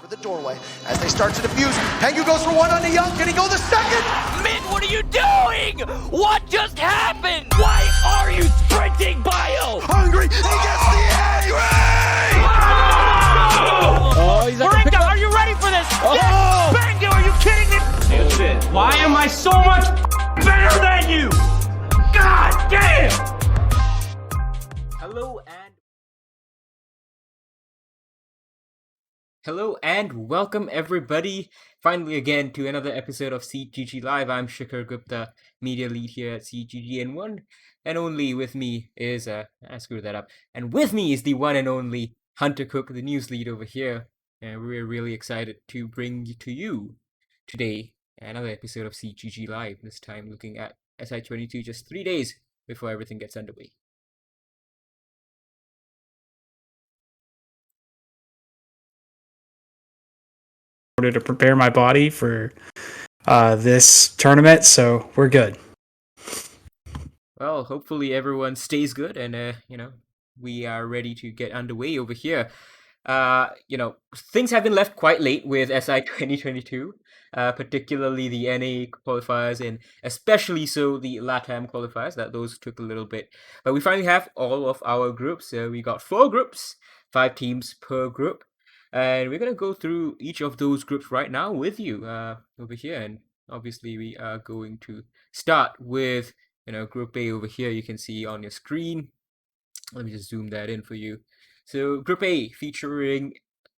cover the doorway as they start to defuse. Pengu goes for one on the Young. Can he go the second? Min, what are you doing? What just happened? Why are you sprinting, Bio? Hungry. He gets the A. Oh, he's Marinka, are you ready for this? Oh. Yes! Pengu, are you kidding me? That's it. Why am I so much better than you? God damn! Hello and welcome everybody, finally again to another episode of SiegeGG Live. I'm Shikhar, Gupta, media lead here at SiegeGG, and one and only with me is, I screwed that up, and with me is the one and only Hunter Cooke, the news lead over here, and we're really excited to bring to you today another episode of SiegeGG Live, this time looking at SI22 just 3 days before everything gets underway. To prepare my body for this tournament, so we're good. Well, hopefully everyone stays good and we are ready to get underway over here. Things have been left quite late with SI 2022, particularly the NA qualifiers and especially so the LATAM qualifiers, that those took a little bit. But we finally have all of our groups. We got 4 groups, 5 teams per group. And we're going to go through each of those groups right now with you over here. And obviously we are going to start with, Group A over here. You can see on your screen. Let me just zoom that in for you. So Group A featuring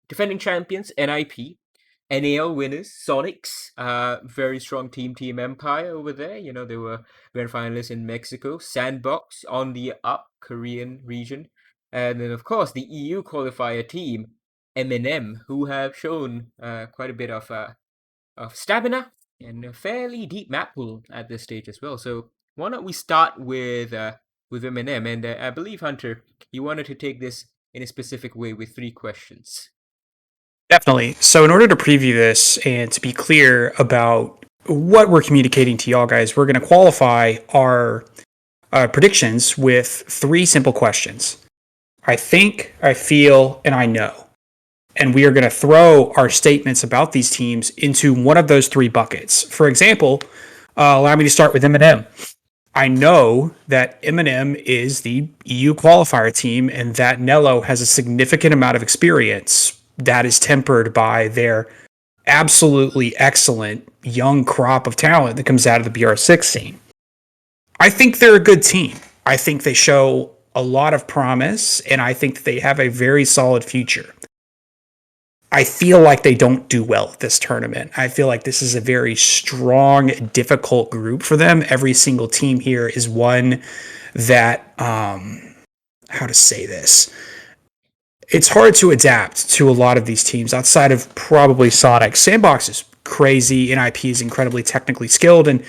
defending champions, NIP, NAL winners, Sonics, very strong Team Empire over there. They were grand finalists in Mexico, Sandbox on the up, Korean region. And then, of course, the EU qualifier team, M&M, who have shown quite a bit of stamina and a fairly deep map pool at this stage as well. So why don't we start with M&M? And I believe, Hunter, you wanted to take this in a specific way with 3 questions. Definitely. So in order to preview this and to be clear about what we're communicating to y'all guys, we're going to qualify our predictions with 3 simple questions. I think, I feel, and I know. And we are going to throw our statements about these teams into one of those 3 buckets. For example, allow me to start with M&M. I know that M&M is the EU qualifier team and that Nello has a significant amount of experience that is tempered by their absolutely excellent young crop of talent that comes out of the BR6 scene. I think they're a good team. I think they show a lot of promise, and I think that they have a very solid future. I feel like they don't do well at this tournament. I feel like this is a very strong, difficult group for them. Every single team here is one that, how to say this? It's hard to adapt to a lot of these teams outside of probably Sonic. Sandbox is crazy. NIP is incredibly technically skilled, and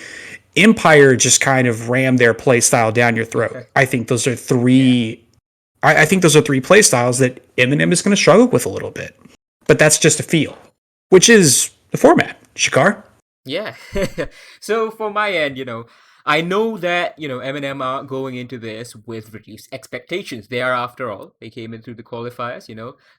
Empire just kind of rammed their play style down your throat. Okay. I think those are 3. I think those are 3 play styles that M&M is going to struggle with a little bit. But that's just a feel, which is the format. Shikhar? Yeah. So for my end, I know that, M&M are going into this with reduced expectations. They are, after all, they came in through the qualifiers,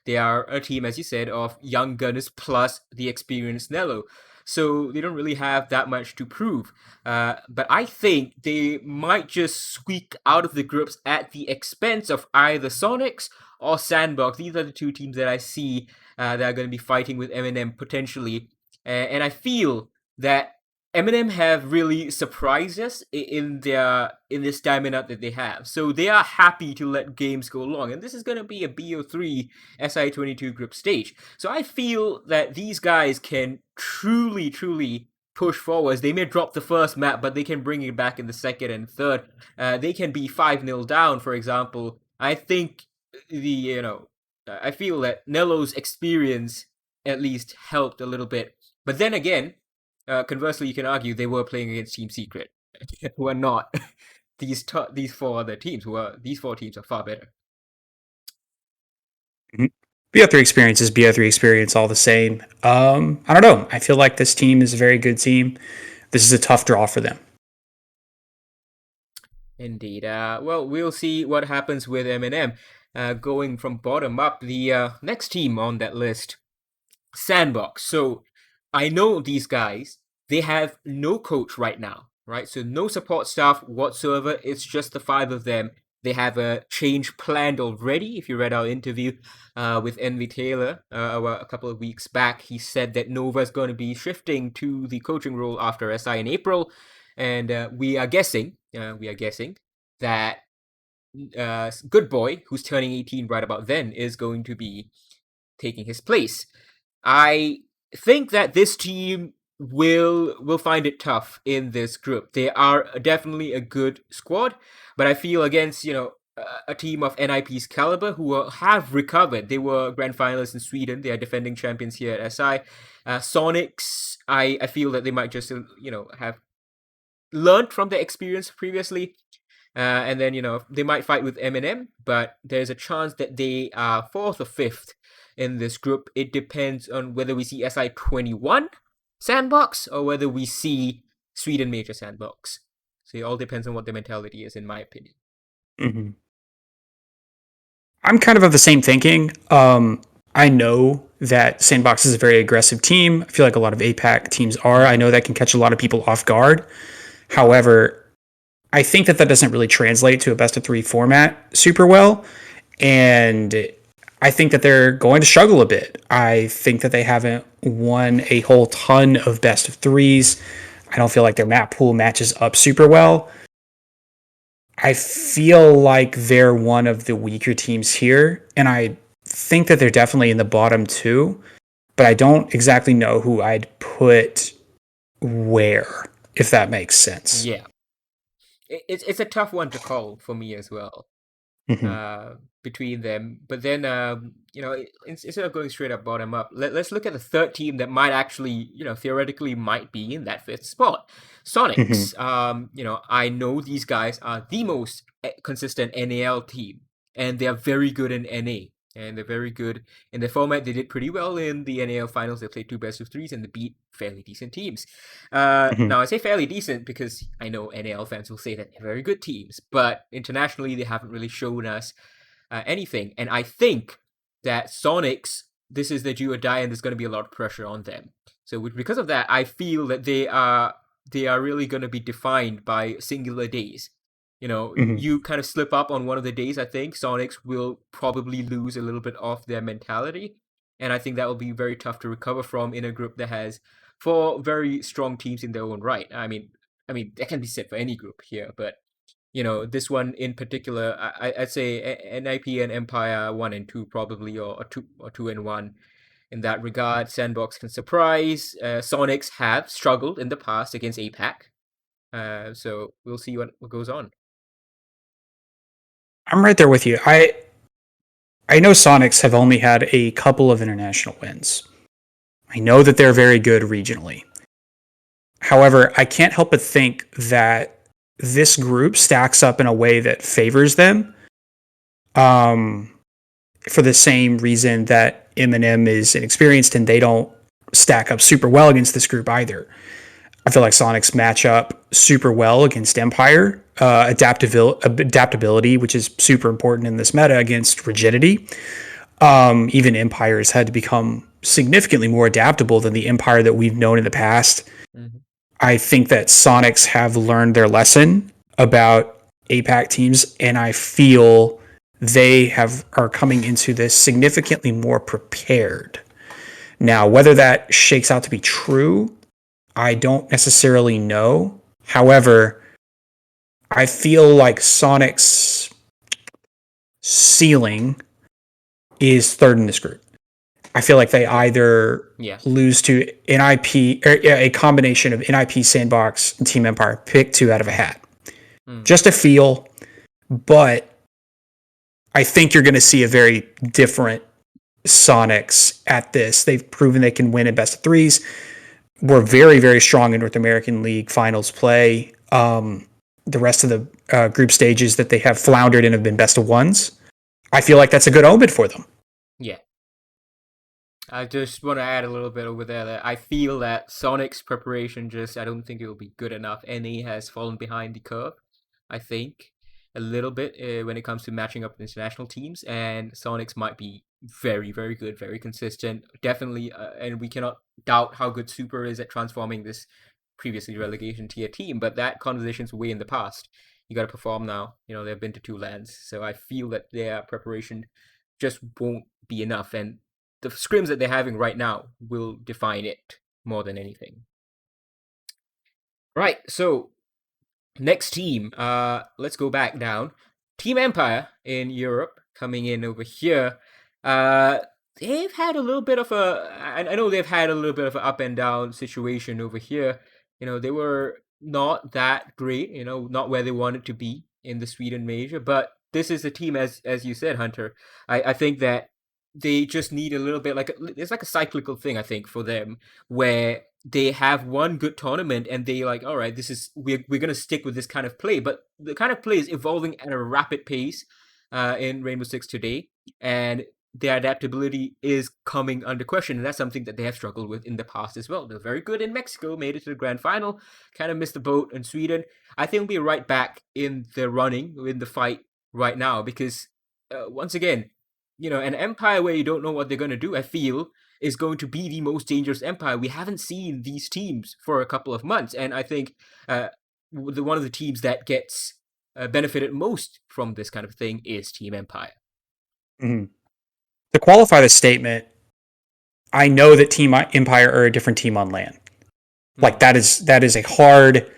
They are a team, as you said, of young gunners plus the experienced Nello. So they don't really have that much to prove. But I think they might just squeak out of the groups at the expense of either Sonics or Sandbox. These are the 2 teams that I see that are going to be fighting with M&M potentially. And I feel that M&M have really surprised us in this stamina that they have. So they are happy to let games go long. And this is going to be a BO3 SI22 group stage. So I feel that these guys can truly push forwards. They may drop the first map, but they can bring it back in the second and third. They can be 5-0 down, for example. I think I feel that Nello's experience at least helped a little bit. But then again, conversely, you can argue they were playing against Team Secret, who are not. These 4 other teams, these 4 teams are far better. Mm-hmm. BO3 experience is BO3 experience all the same. I don't know. I feel like this team is a very good team. This is a tough draw for them. Indeed. Well, we'll see what happens with M&M. Going from bottom up, the next team on that list Sandbox. So I know these guys, they have no coach right now, right? So no support staff whatsoever. It's just the five of them. They have a change planned already. If you read our interview with Envy Taylor a couple of weeks back, he said that Nova's going to be shifting to the coaching role after SI in April. And we are guessing that Good Boy, who's turning 18 right about then, is going to be taking his place. I think that this team will find it tough in this group. They are definitely a good squad, but I feel against a team of NIP's caliber who have recovered. They were grand finalists in Sweden. They are defending champions here at SI. Sonics, I feel that they might just have learned from their experience previously. And then, they might fight with Eminem, but there's a chance that they are 4th or 5th in this group. It depends on whether we see SI21 Sandbox or whether we see Sweden Major Sandbox. So it all depends on what the mentality is, in my opinion. Mm-hmm. I'm kind of the same thinking. I know that Sandbox is a very aggressive team. I feel like a lot of APAC teams are. I know that can catch a lot of people off guard. However, I think that doesn't really translate to a best of 3 format super well. And I think that they're going to struggle a bit. I think that they haven't won a whole ton of best of 3s. I don't feel like their map pool matches up super well. I feel like they're one of the weaker teams here, and I think that they're definitely in the bottom 2, but I don't exactly know who I'd put where, if that makes sense. Yeah. It's a tough one to call for me as well. Between them, but then instead of going straight up bottom up, let's look at the third team that might actually theoretically might be in that 5th spot. Sonics. I know these guys are the most consistent NAL team, and they are very good in NA, and they're very good in the format. They did pretty well in the NAL finals. They played 2 best of 3s and they beat fairly decent teams. Now I say fairly decent because I know NAL fans will say that they're very good teams, but internationally they haven't really shown us anything. And I think that Sonics, this is their do or die, and there's going to be a lot of pressure on them. So because of that, I feel that they are really going to be defined by singular days. You kind of slip up on one of the days, I think Sonics will probably lose a little bit of their mentality. And I think that will be very tough to recover from in a group that has 4 very strong teams in their own right. I mean, that can be said for any group here, but this one in particular, I'd say NIP and Empire 1 and 2 probably, or 2 and 1 in that regard. Sandbox can surprise. Sonics have struggled in the past against APAC. So we'll see what goes on. I'm right there with you. I know Sonics have only had a couple of international wins. I know that they're very good regionally. However, I can't help but think that this group stacks up in a way that favors them. For the same reason that Eminem is inexperienced and they don't stack up super well against this group either. I feel like Sonics match up super well against Empire. Adaptability, which is super important in this meta, against rigidity. Even Empire has had to become significantly more adaptable than the Empire that we've known in the past. I think that Sonics have learned their lesson about APAC teams, and I feel they are coming into this significantly more prepared. Now, whether that shakes out to be true, I don't necessarily know. However, I feel like Sonic's ceiling is 3rd in this group. I feel like they either lose to NIP, or a combination of NIP, Sandbox, and Team Empire. Pick 2 out of a hat. Just a feel, but I think you're going to see a very different Sonics at this. They've proven they can win in best of 3s. We're very, very strong in North American League finals play. The rest of the group stages that they have floundered in have been best of 1s. I feel like that's a good omen for them. Yeah. I just want to add a little bit over there that I feel that Sonic's preparation I don't think it will be good enough. NA has fallen behind the curve, I think. a little bit when it comes to matching up with international teams, and Sonics might be very, very good, very consistent, definitely, and we cannot doubt how good Super is at transforming this previously relegation tier team, but that conversation's way in the past. You got to perform now. They've been to 2 lands, so I feel that their preparation just won't be enough, and the scrims that they're having right now will define it more than anything. Right, so next team, let's go back down. Team Empire in Europe coming in over here. They've had a little bit of I know they've had a little bit of an up and down situation over here. They were not that great, not where they wanted to be in the Sweden major, but this is a team, as you said, Hunter. I think that they just need a little bit it's like a cyclical thing, I think, for them, where they have one good tournament and they like, all right, we're going to stick with this kind of play, but the kind of play is evolving at a rapid pace in Rainbow Six today, and their adaptability is coming under question, and that's something that they have struggled with in the past as well. They're very good in Mexico, made it to the grand final, kind of missed the boat in Sweden. I think we'll be right back in the running, in the fight right now, because once again, an empire where you don't know what they're going to do, I feel, is going to be the most dangerous empire. We haven't seen these teams for a couple of months, and I think one of the teams that gets benefited most from this kind of thing is Team Empire. Mm-hmm. To qualify the statement, I know that Team Empire are a different team on LAN. Like, that is a hard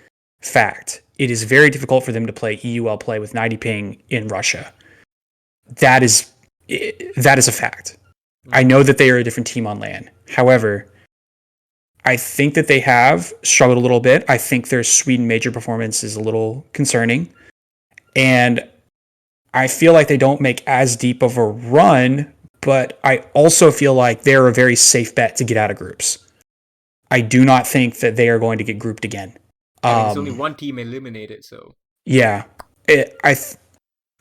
fact. It is very difficult for them to play EUL play with 90 ping in Russia. That is a fact. I know that they are a different team on LAN. However, I think that they have struggled a little bit. I think their Sweden major performance is a little concerning. And I feel like they don't make as deep of a run, but I also feel like they're a very safe bet to get out of groups. I do not think that they are going to get grouped again. There's only one team eliminated, so... Yeah.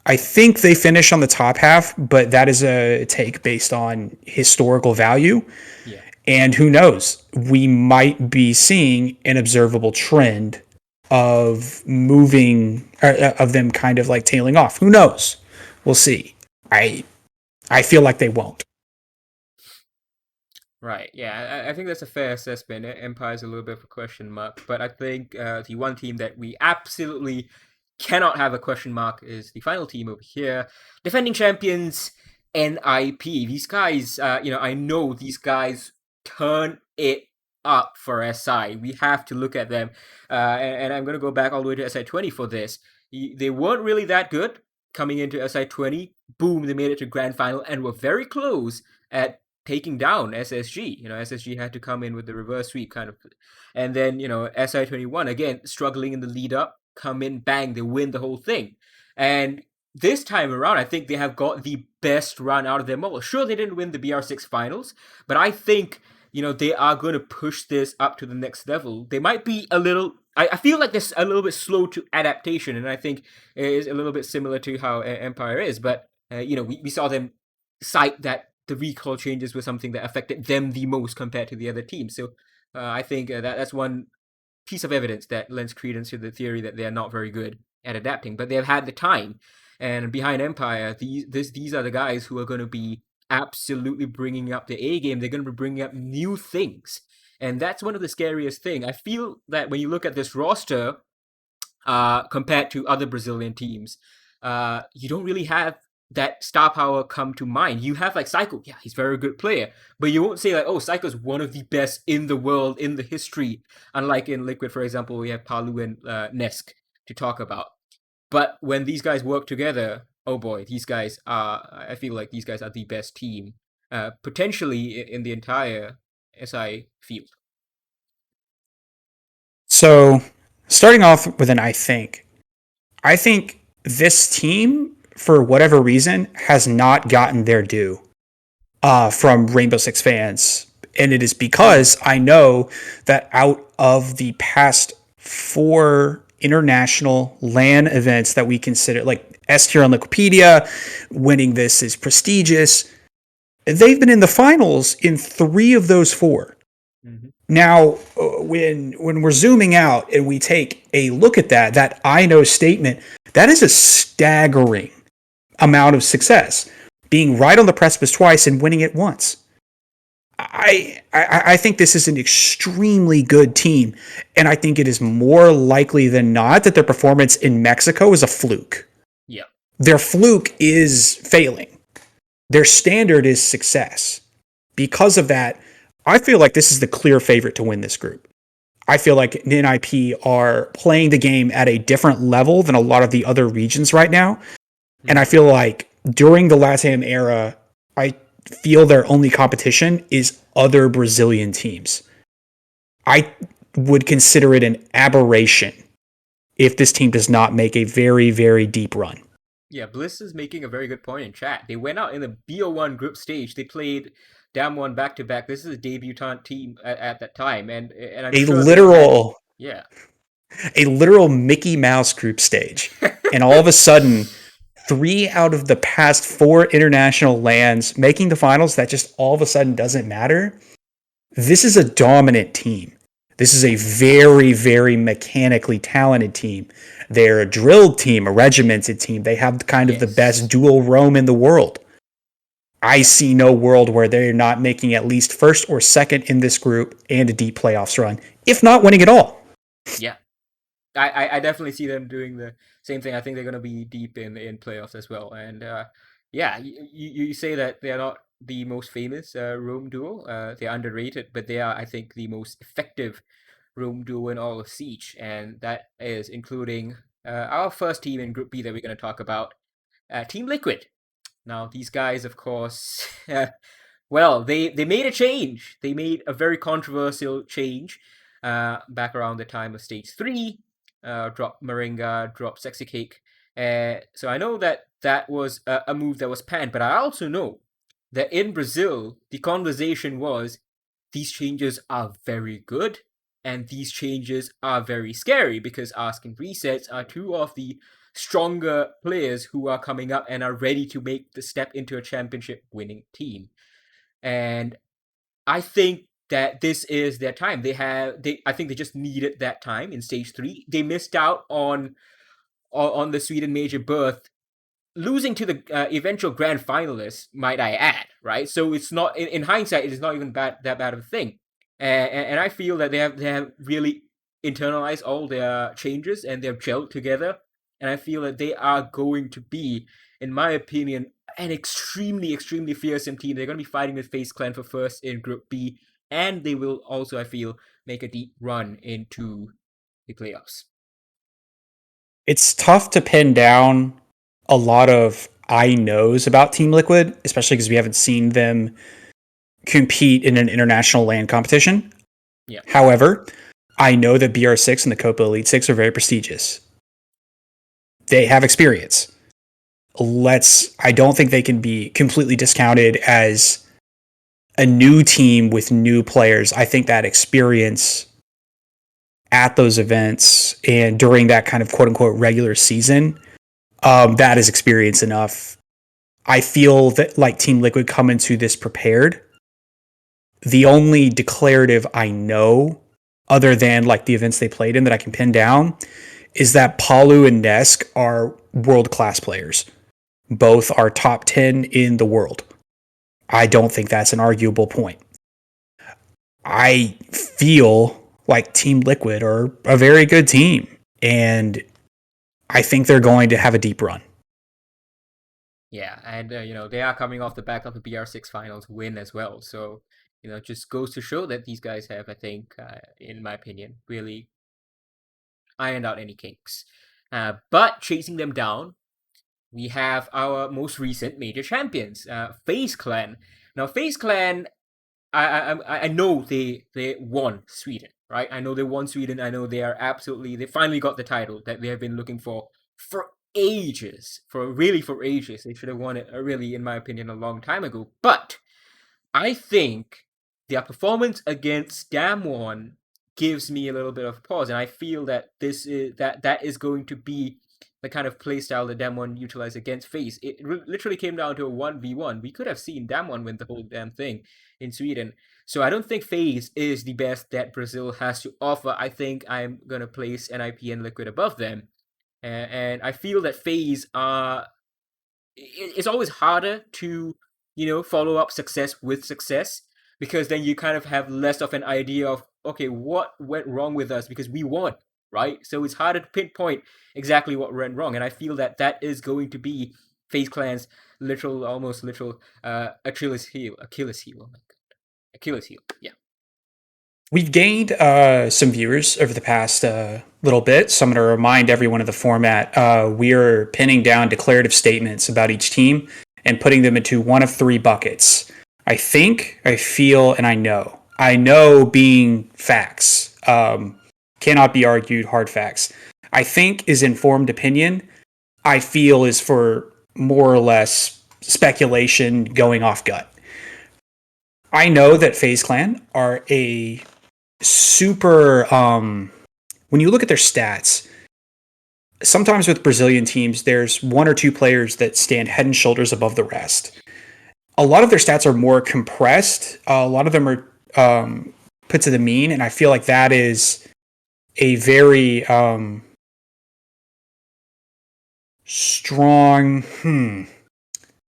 I think they finish on the top half, but that is a take based on historical value. Yeah. And who knows? We might be seeing an observable trend of moving, of them kind of like tailing off. Who knows? We'll see. I feel like they won't. Right, yeah, I think that's a fair assessment. Empire's a little bit of a question mark, but I think the one team that we absolutely cannot have a question mark is the final team over here, defending champions NIP. These guys, I know these guys turn it up for SI. We have to look at them, and I'm going to go back all the way to SI20 for this. They weren't really that good coming into SI20. Boom, they made it to grand final and were very close at taking down SSG. SSG had to come in with the reverse sweep kind of. And then, SI21, again, struggling in the lead up, come in, bang, they win the whole thing. And this time around, I think they have got the best run out of them all. Sure, they didn't win the BR6 finals, but I think, they are going to push this up to the next level. They might be a little... I feel like they're a little bit slow to adaptation, and I think it is a little bit similar to how Empire is. But, we saw them cite that the recall changes were something that affected them the most compared to the other teams. So I think that's one piece of evidence that lends credence to the theory that they're not very good at adapting. But they've had the time. And behind Empire, these are the guys who are going to be absolutely bringing up the A game. They're going to be bringing up new things. And that's one of the scariest things. I feel that when you look at this roster, compared to other Brazilian teams, you don't really have that star power come to mind. You have like Psycho, yeah, he's a very good player, but you won't say like, oh, Psycho's one of the best in the world, in the history. Unlike in Liquid, for example, we have Palu and Nesk to talk about. But when these guys work together, oh boy, I feel like these guys are the best team, potentially in the entire SI field. So, starting off with an I think this team, for whatever reason, has not gotten their due from Rainbow Six fans. And it is because I know that out of the past 4 international LAN events that we consider, like S tier on Wikipedia, winning this is prestigious. They've been in the finals in 3 of those 4. Mm-hmm. Now, when we're zooming out and we take a look at that I know statement, that is a staggering amount of success. Being right on the precipice twice and winning it once. I think this is an extremely good team, and I think it is more likely than not that their performance in Mexico is a fluke. Yeah. Their fluke is failing. Their standard is success. Because of that, I feel like this is the clear favorite to win this group. I feel like NIP are playing the game at a different level than a lot of the other regions right now. And I feel like during the LATAM era, I feel their only competition is other Brazilian teams. I would consider it an aberration if this team does not make a very, very deep run. Yeah, Bliss is making a very good point in chat. They went out in the BO1 group stage. They played Dam1 back-to-back. This is a debutant team at that time. And I'm A sure literal... Yeah. A literal Mickey Mouse group stage. And all of a sudden, 3 out of the past 4 international lands making the finals, that just all of a sudden doesn't matter. This is a dominant team. This is a very, very mechanically talented team. They're a drilled team, a regimented team. They have kind of the best dual roam in the world. I see no world where they're not making at least first or second in this group and a deep playoffs run, if not winning it all. Yeah. I definitely see them doing the same thing. I think they're going to be deep in playoffs as well. And yeah, you say that they're not the most famous roam duo. They're underrated, but they are, I think, the most effective roam duo in all of Siege. And that is including our first team in Group B that we're going to talk about, Team Liquid. Now, these guys, of course, well, they made a change. They made a very controversial change back around the time of Stage 3. Drop Moringa, drop Sexy Cake. So I know that was a move that was panned, but I also know that in Brazil, the conversation was, these changes are very good, and these changes are very scary, because Ask and Resets are 2 of the stronger players who are coming up and are ready to make the step into a championship winning team. And I think that this is their time. I think they just needed that time in Stage 3. They missed out on the Sweden major berth, losing to the eventual grand finalists, might I add, right? So it's not, in hindsight, it is not even that bad of a thing. And I feel that they have really internalized all their changes, and they've gelled together. And I feel that they are going to be, in my opinion, an extremely, extremely fearsome team. They're going to be fighting with FaZe Clan for first in Group B, and they will also, I feel, make a deep run into the playoffs. It's tough to pin down a lot of I knows about Team Liquid, especially because we haven't seen them compete in an international LAN competition. Yeah. However, I know that BR6 and the Copa Elite 6 are very prestigious. They have experience. I don't think they can be completely discounted as a new team with new players. I think that experience at those events and during that kind of quote unquote regular season, that is experience enough. I feel that like Team Liquid come into this prepared. The only declarative I know, other than like the events they played in that I can pin down, is that Palu and Nesk are world-class players. Both are top 10 in the world. I don't think that's an arguable point. I feel like Team Liquid are a very good team, and I think they're going to have a deep run. Yeah, and they are coming off the back of the BR6 finals win as well. So, just goes to show that these guys have, I think, in my opinion, really ironed out any kinks. But chasing them down, we have our most recent major champions, FaZe Clan. Now, FaZe Clan, I know they won Sweden, right? I know they won Sweden. I know they finally got the title that they have been looking for ages. For ages. They should have won it, really, in my opinion, a long time ago. But I think their performance against Damwon gives me a little bit of pause, and I feel that that is going to be the kind of playstyle that Damwon utilized against FaZe. It literally came down to a 1v1. We could have seen Damwon win the whole damn thing in Sweden. So I don't think FaZe is the best that Brazil has to offer. I think I'm going to place NIP and Liquid above them. And I feel that FaZe are... It's always harder to, follow up success with success, because then you kind of have less of an idea of, okay, what went wrong with us because we won, right? So it's harder to pinpoint exactly what went wrong. And I feel that that is going to be FaZe Clan's almost literal Achilles heel. Oh my god. Achilles heel, yeah. We've gained some viewers over the past little bit, so I'm going to remind everyone of the format. We're pinning down declarative statements about each team and putting them into one of three buckets. I think, I feel, and I know. I know being facts. Cannot be argued, hard facts. I think is informed opinion. I feel is for more or less speculation going off gut. I know that FaZe Clan are a super, when you look at their stats, sometimes with Brazilian teams, there's one or two players that stand head and shoulders above the rest. A lot of their stats are more compressed. A lot of them are put to the mean, and I feel like that is a very strong,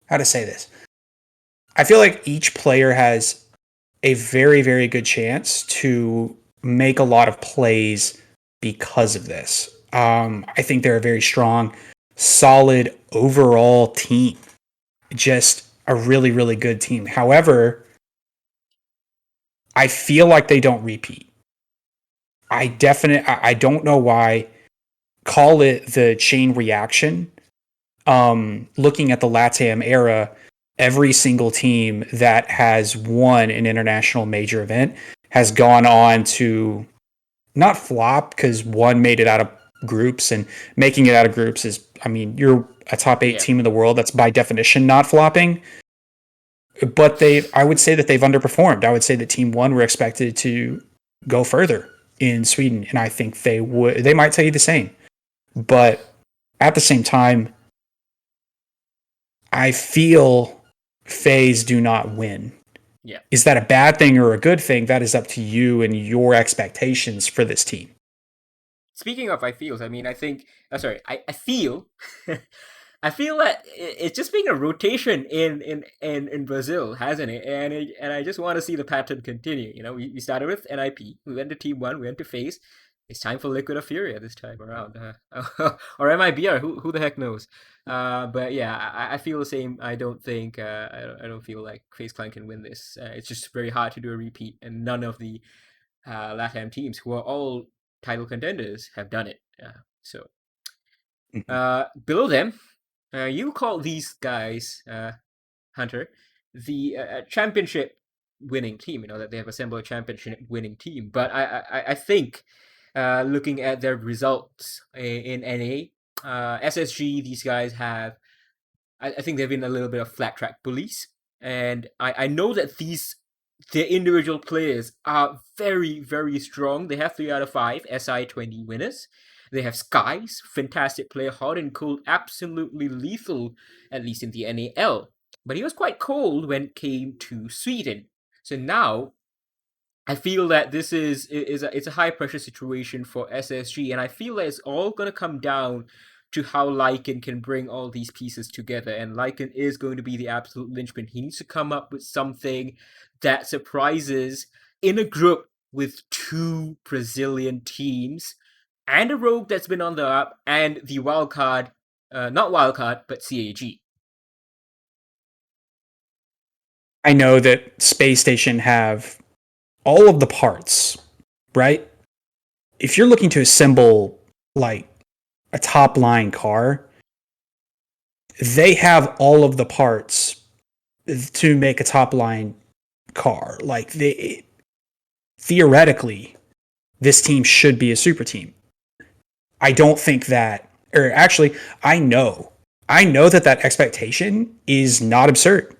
how to say this? I feel like each player has a very, very good chance to make a lot of plays because of this. I think they're a very strong, solid overall team. Just a really, really good team. However, I feel like they don't repeat. I don't know why. Call it the chain reaction. Looking at the LATAM era, every single team that has won an international major event has gone on to not flop, because one made it out of groups, and making it out of groups is, you're a top 8 team in the world. That's by definition not flopping. But I would say that they've underperformed. I would say that Team 1 were expected to go further in Sweden, and I think they might tell you the same. But at the same time, I feel FaZe do not win. Yeah. Is that a bad thing or a good thing? That is up to you and your expectations for this team. Speaking of I feels, I think, I feel, I feel that it's just being a rotation in Brazil, hasn't it? And I just want to see the pattern continue. We started with NIP, we went to Team 1, we went to FaZe. It's time for Liquid or Furia this time around. Or MIBR, who the heck knows? But yeah, I feel the same. I don't think, I don't feel like FaZe Clan can win this. It's just very hard to do a repeat, and none of the LATAM teams, who are all title contenders, have done it. Below them, you call these guys, Hunter, the championship winning team. That they have assembled a championship winning team. But I think, looking at their results in NA, SSG, these guys have, I think they've been a little bit of flat track bullies. And I know that their individual players are very, very strong. They have 3 out of 5 SI20 winners. They have Skies, fantastic player, hot and cold, absolutely lethal, at least in the NAL. But he was quite cold when it came to Sweden. So now, I feel that this is a high pressure situation for SSG, and I feel that it's all going to come down to how Lycan can bring all these pieces together. And Lycan is going to be the absolute linchpin. He needs to come up with something that surprises in a group with 2 Brazilian teams, and a rogue that's been on the up, and the wildcard, not wildcard, but CAG. I know that Space Station have all of the parts, right? If you're looking to assemble like a top line car, they have all of the parts to make a top line car. Like, theoretically, this team should be a super team. I don't think that, or actually, I know that expectation is not absurd.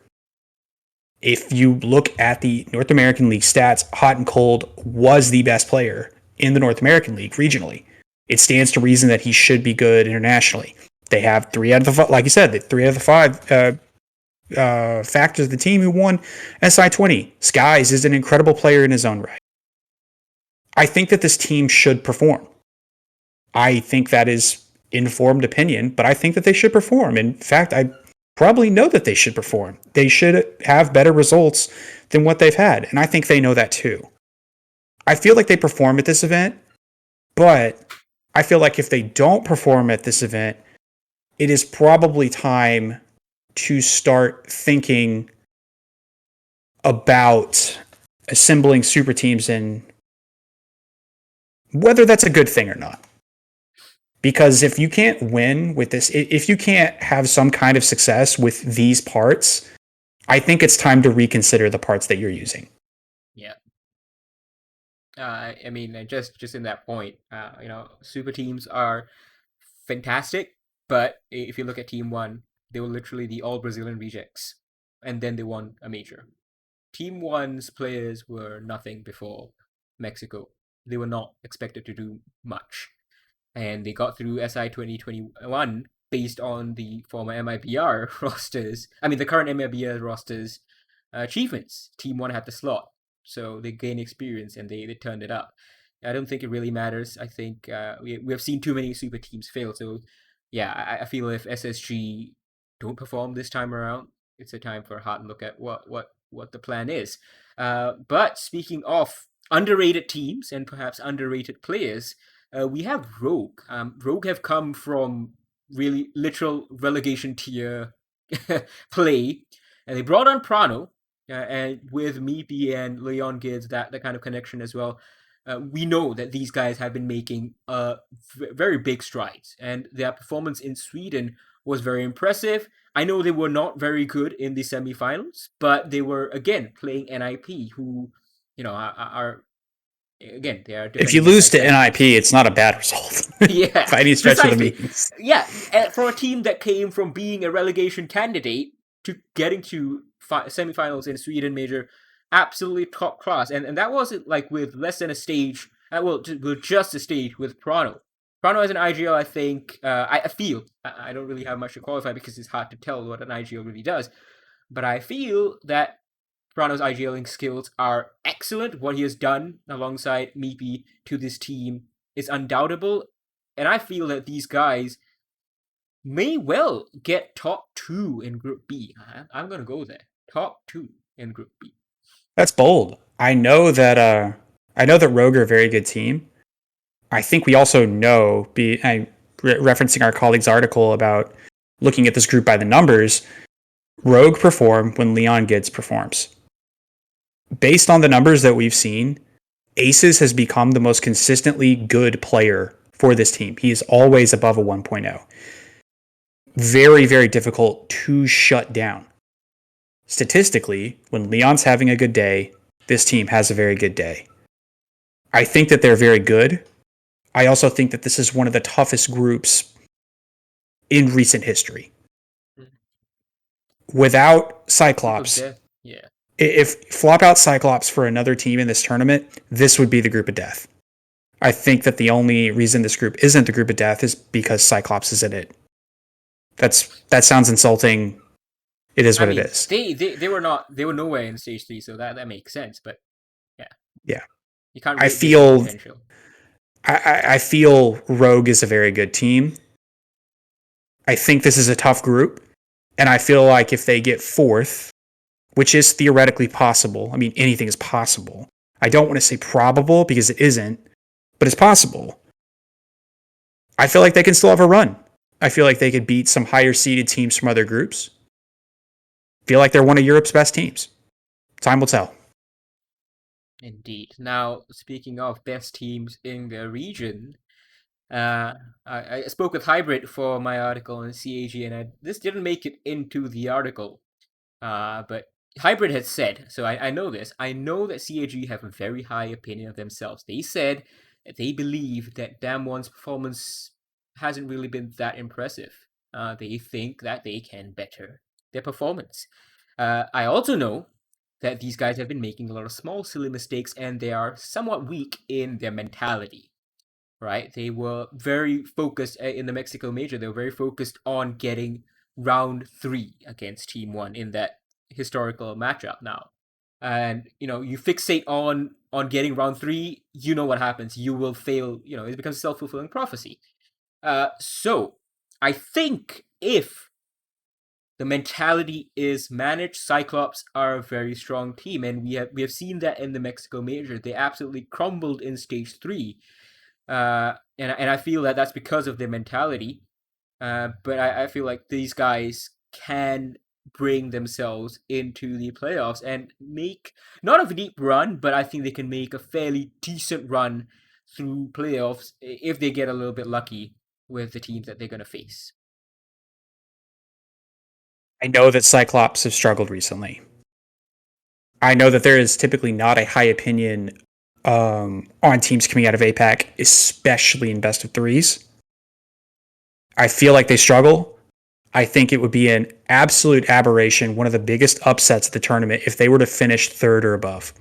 If you look at the North American League stats, Hot and Cold was the best player in the North American League regionally. it stands to reason that he should be good internationally. They have 3 out of the, like you said, 3 out of the 5 factors of the team who won SI20. Skies is an incredible player in his own right. I think that this team should perform. I think that is informed opinion, but I think that they should perform. In fact, I probably know that they should perform. They should have better results than what they've had, and I think they know that too. I feel like they perform at this event, but I feel like if they don't perform at this event, it is probably time to start thinking about assembling super teams and whether that's a good thing or not. Because if you can't win with this, if you can't have some kind of success with these parts, I think it's time to reconsider the parts that you're using. Yeah. I mean, just in that point, super teams are fantastic, but if you look at Team 1, they were literally the all Brazilian rejects, and then they won a major. Team 1's players were nothing before Mexico. They were not expected to do much, and they got through SI 2021 based on the former MIBR rosters. I mean, the current MIBR rosters achievements. Team 1 had the slot, so they gained experience and they turned it up. I don't think it really matters. I think we have seen too many super teams fail. So yeah, I feel if SSG don't perform this time around, it's a time for a hard look at what the plan is. But speaking of underrated teams and perhaps underrated players, we have Rogue. Rogue have come from really literal relegation tier play, and they brought on Prano, and with Meepy and Leon Gids, that kind of connection as well. We know that these guys have been making very big strides, and their performance in Sweden was very impressive. I know they were not very good in the semifinals, but they were again playing NIP, who are again they are. If you lose to NIP, it's not a bad result. Yeah, by any stretch of the precisely. means. Yeah, for a team that came from being a relegation candidate to getting to semifinals in Sweden major, absolutely top class, and that wasn't like with less than a stage. With just a stage with Prano. Prano as an IGL, I think I feel I don't really have much to qualify because it's hard to tell what an IGL really does, but I feel that Prano's IGLing skills are excellent. What he has done alongside Meepy to this team is undoubtable, and I feel that these guys may well get top 2 in Group B. I'm gonna go there. Top 2 in Group B. That's bold. I know that Rogue are a very good team. I think we also know, referencing our colleague's article about looking at this group by the numbers, Rogue perform when Leon Gids performs. Based on the numbers that we've seen, Aces has become the most consistently good player for this team. He is always above a 1.0. Very, very difficult to shut down. Statistically, when Leon's having a good day, this team has a very good day. I think that they're very good. I also think that this is one of the toughest groups in recent history. Without Cyclops, if flop out Cyclops for another team in this tournament, this would be the group of death. I think that the only reason this group isn't the group of death is because Cyclops is in it. That sounds insulting. It is what it is. They were nowhere in stage 3, so that makes sense. But yeah, you can't. Really I feel Rogue is a very good team. I think this is a tough group, and I feel like if they get 4th, which is theoretically possible. I mean, anything is possible. I don't want to say probable because it isn't, but it's possible. I feel like they can still have a run. I feel like they could beat some higher seeded teams from other groups. Feel like they're one of Europe's best teams. Time will tell. Indeed. Now, speaking of best teams in the region, I spoke with Hybrid for my article on CAG, and this didn't make it into the article. But Hybrid had said, so I know this. I know that CAG have a very high opinion of themselves. They said that they believe that Damwon's performance hasn't really been that impressive. They think that they can better their performance. I also know that these guys have been making a lot of small, silly mistakes, and they are somewhat weak in their mentality. right? They were very focused in the Mexico Major. They were very focused on getting round 3 against Team 1 in that historical matchup now. And, you fixate on getting round 3, you know what happens. You will fail, it becomes a self-fulfilling prophecy. So, I think if the mentality is managed, Cyclops are a very strong team, and we have seen that in the Mexico Major. They absolutely crumbled in Stage 3. And I feel that that's because of their mentality. But I feel like these guys can bring themselves into the playoffs and make not a deep run, but I think they can make a fairly decent run through playoffs if they get a little bit lucky with the teams that they're going to face. I know that Cyclops have struggled recently. I know that there is typically not a high opinion on teams coming out of APAC, especially in best of threes. I feel like they struggle. I think it would be an absolute aberration, one of the biggest upsets of the tournament, if they were to finish third or above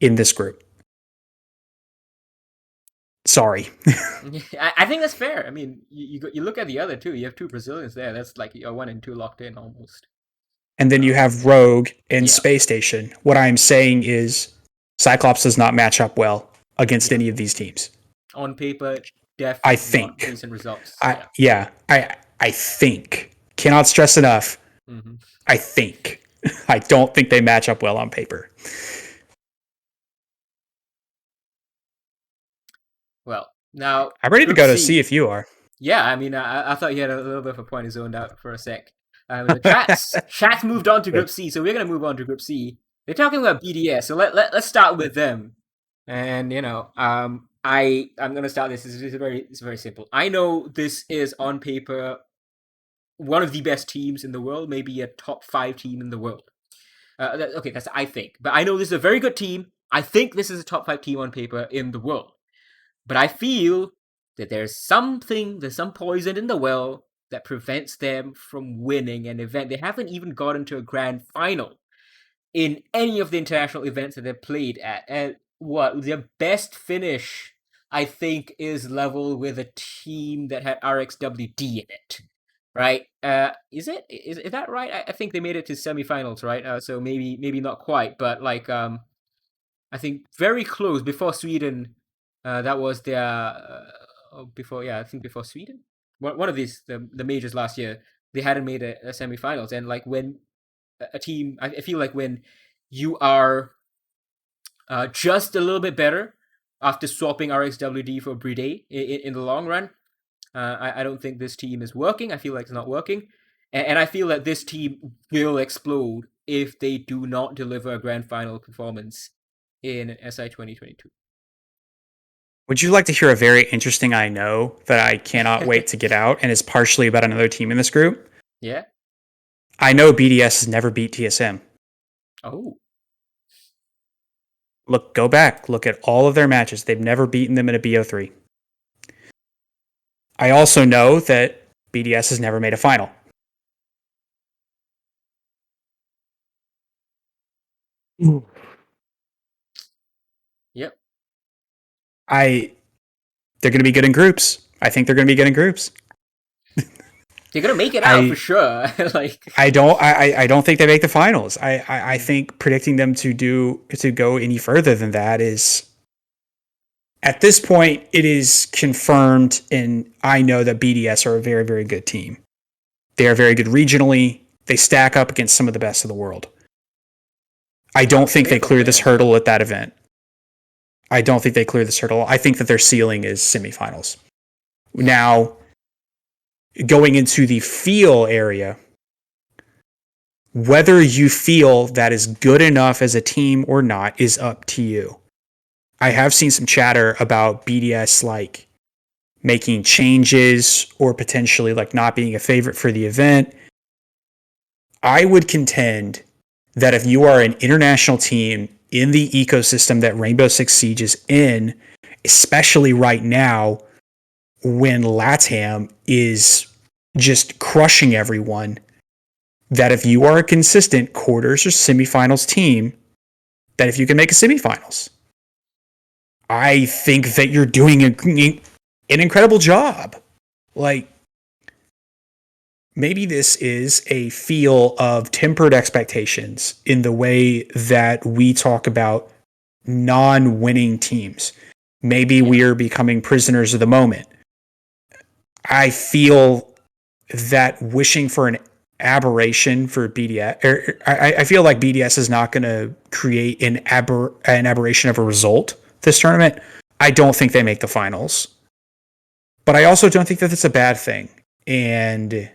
in this group. Sorry. I think that's fair. I mean, you look at the other two. You have two Brazilians there. That's like 1 and 2 locked in almost. And then you have Rogue and Yeah. Space Station. What I'm saying is Cyclops does not match up well against any of these teams. On paper, definitely I think. not decent results. I think. Cannot stress enough. Mm-hmm. I think. I don't think they match up well on paper. Well, now I'm ready to Group go to C. see if you are. Yeah, I mean, I thought you had a little bit of a point. You zoned out for a sec. The chat's moved on to Group C, so we're gonna move on to Group C. They're talking about BDS, so let's start with them. And I'm gonna start this. It's very simple. I know this is on paper one of the best teams in the world, maybe a top 5 team in the world. That's I think, but I know this is a very good team. I think this is a top 5 team on paper in the world, but I feel that there's some poison in the well that prevents them from winning an event. They haven't even gotten to a grand final in any of the international events that they've played at. And their best finish, I think, is level with a team that had RXWD in it. Right? Is that right? I think they made it to semifinals, right? So maybe not quite, but I think very close before Sweden. That was their I think before Sweden. One of these the majors last year, they hadn't made a semifinals, and like when a team, I feel like when you are just a little bit better after swapping RXWD for Bride in the long run, I don't think this team is working. I feel like it's not working, and I feel that this team will explode if they do not deliver a grand final performance in SI 2022. Would you like to hear a very interesting I know that I cannot wait to get out and is partially about another team in this group? Yeah. I know BDS has never beat TSM. Oh. Go back. Look at all of their matches. They've never beaten them in a BO3. I also know that BDS has never made a final. Yep. They're going to be good in groups. I think they're going to be good in groups. They're gonna make it out for sure. I don't think they make the finals. I think predicting them to go any further than that is, at this point, it is confirmed, and I know that BDS are a very, very good team. They are very good regionally. They stack up against some of the best of the world. I don't think they clear this hurdle at that event. I don't think they clear this hurdle. I think that their ceiling is semifinals. Now, going into the feel area, whether you feel that is good enough as a team or not is up to you. I have seen some chatter about BDS like making changes or potentially like not being a favorite for the event. I would contend that if you are an international team in the ecosystem that Rainbow Six Siege is in, especially right now when LATAM is just crushing everyone, that if you are a consistent quarters or semifinals team, that if you can make a semifinals, I think that you're doing an incredible job. Like, maybe this is a feel of tempered expectations in the way that we talk about non-winning teams. Maybe we are becoming prisoners of the moment. I feel that wishing for an aberration for BDS, I feel like BDS is not going to create an aberration of a result this tournament. I don't think they make the finals, but I also don't think that it's a bad thing. And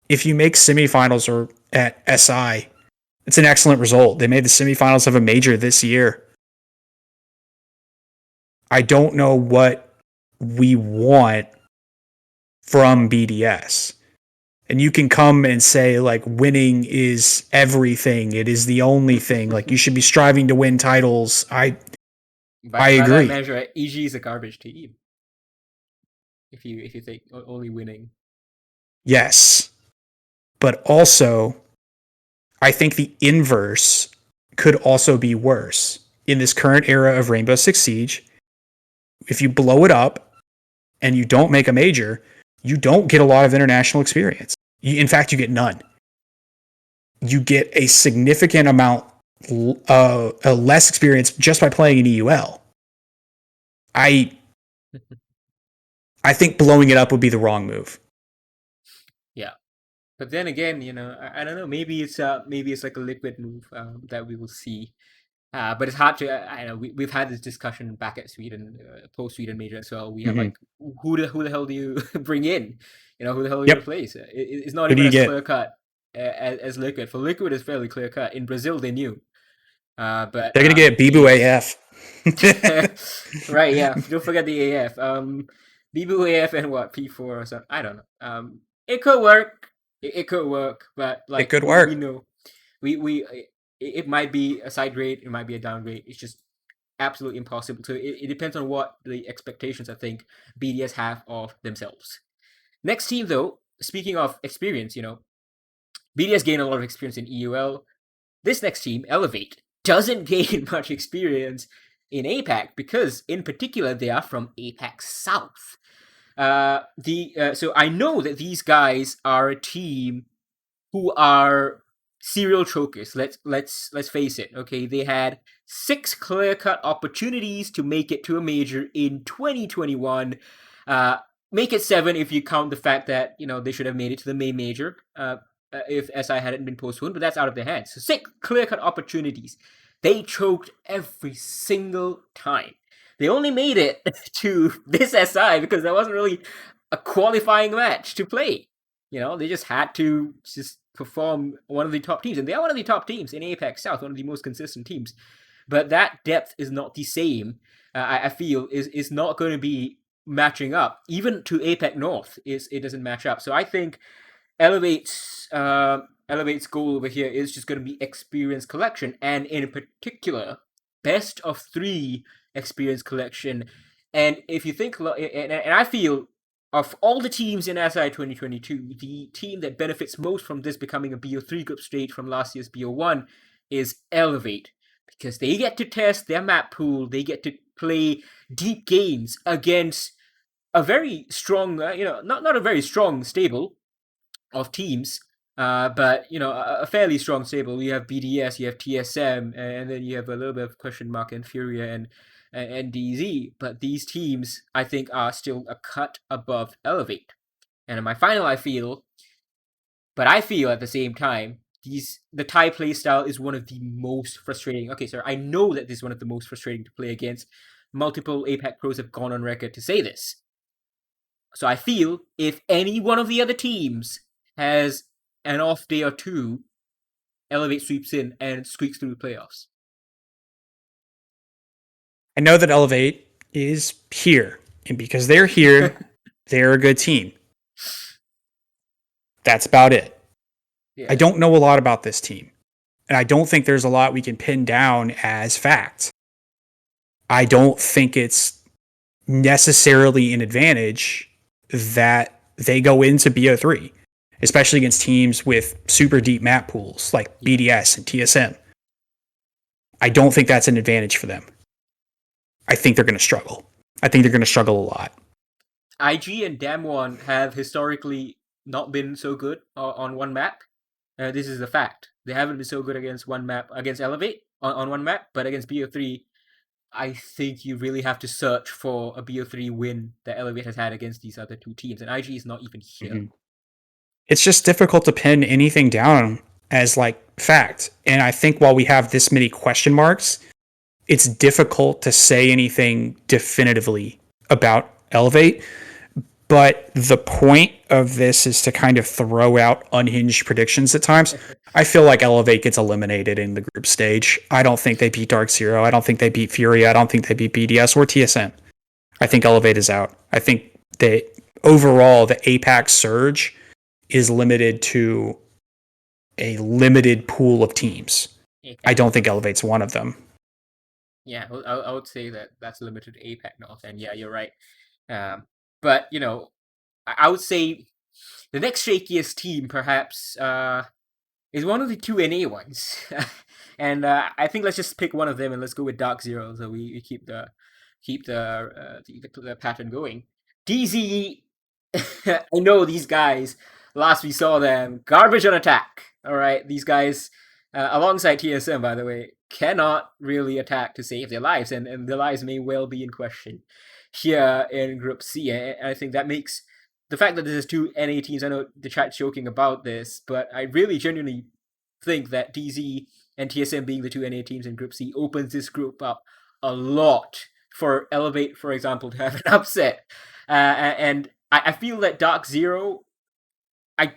if you make semifinals or at SI, it's an excellent result. They made the semifinals of a major this year. I don't know what we want from BDS. And you can come and say, like, winning is everything. It is the only thing. Like, you should be striving to win titles. I agree. By that measure, EG is a garbage team. If you think only winning. Yes. But also, I think the inverse could also be worse. In this current era of Rainbow Six Siege, if you blow it up and you don't make a major, you don't get a lot of international experience. In fact, you get none. You get a significant amount less experience just by playing in EUL. I think blowing it up would be the wrong move. Yeah. But then again, I don't know. Maybe it's like a liquid move that we will see. But it's hard to. I know we've had this discussion back at Sweden, post Sweden major as well. We have like, who the hell do you bring in? Who the hell do you replace? It's not even as clear cut as liquid. For liquid, it's fairly clear cut. In Brazil, they knew. But they're gonna get Bibu AF. Right? Yeah. Don't forget the AF. Bibu AF and what P4 or something. I don't know. It could work. It could work, but like it could work. We know, it might be a side grade, it might be a downgrade. It's just absolutely impossible. So it depends on what the expectations I think BDS have of themselves. Next team though, speaking of experience, BDS gained a lot of experience in EUL. This next team, Elevate, doesn't gain much experience in APAC because in particular they are from APAC South. So I know that these guys are a team who are serial chokers. Let's face it. Okay, they had 6 clear-cut opportunities to make it to a major in 2021. Make it 7 if you count the fact that they should have made it to the main major if SI hadn't been postponed, but that's out of their hands. So 6 clear-cut opportunities. They choked every single time. They only made it to this SI because there wasn't really a qualifying match to play. They just had to just perform one of the top teams. And they are one of the top teams in APAC South, one of the most consistent teams. But that depth is not the same, I feel, is not going to be matching up. Even to APAC North, it doesn't match up. So I think Elevate's goal over here is just going to be experience collection. And in particular, best of 3 experience collection. And if you think, and I feel of all the teams in SI 2022, the team that benefits most from this becoming a BO3 group stage from last year's BO1 is Elevate, because they get to test their map pool, they get to play deep games against a very strong, not a very strong stable of teams, but a fairly strong stable. You have BDS, you have TSM, and then you have a little bit of question mark Infuriator and DZ, but these teams I think are still a cut above Elevate. And in my final, I feel at the same time the Thai playstyle is one of the most frustrating. Okay, sir, I know that this is one of the most frustrating to play against. Multiple APAC pros have gone on record to say this. So I feel if any one of the other teams has an off day or two, Elevate sweeps in and squeaks through the playoffs. I know that Elevate is here, and because they're here, they're a good team. That's about it. Yeah. I don't know a lot about this team, and I don't think there's a lot we can pin down as fact. I don't think it's necessarily an advantage that they go into BO3, especially against teams with super deep map pools like BDS and TSM. I don't think that's an advantage for them. I think they're going to struggle. I think they're going to struggle a lot. IG and Damwon have historically not been so good on one map. This is the fact. They haven't been so good against one map, against Elevate on one map, but against BO3, I think you really have to search for a BO3 win that Elevate has had against these other two teams, and IG is not even here. Mm-hmm. It's just difficult to pin anything down as like fact. And I think while we have this many question marks, it's difficult to say anything definitively about Elevate. But the point of this is to kind of throw out unhinged predictions at times. I feel like Elevate gets eliminated in the group stage. I don't think they beat Dark Zero. I don't think they beat Fury. I don't think they beat BDS or TSM. I think Elevate is out. I think that overall the APAC surge is limited to a limited pool of teams. I don't think Elevate's one of them. Yeah, I would say that that's limited to APAC North, and yeah, you're right. But, you know, I would say the next shakiest team, perhaps, is one of the two NA ones. And I think let's just pick one of them and let's go with Dark Zero, so we keep the pattern going. DZ, I know these guys, last we saw them, garbage on attack. All right, these guys, alongside TSM, by the way, cannot really attack to save their lives, and their lives may well be in question here in Group C. And I think that makes the fact that there's two NA teams, I know the chat's joking about this, but I really genuinely think that DZ and TSM being the two NA teams in Group C opens this group up a lot for Elevate, for example, to have an upset. And I feel that Dark Zero, I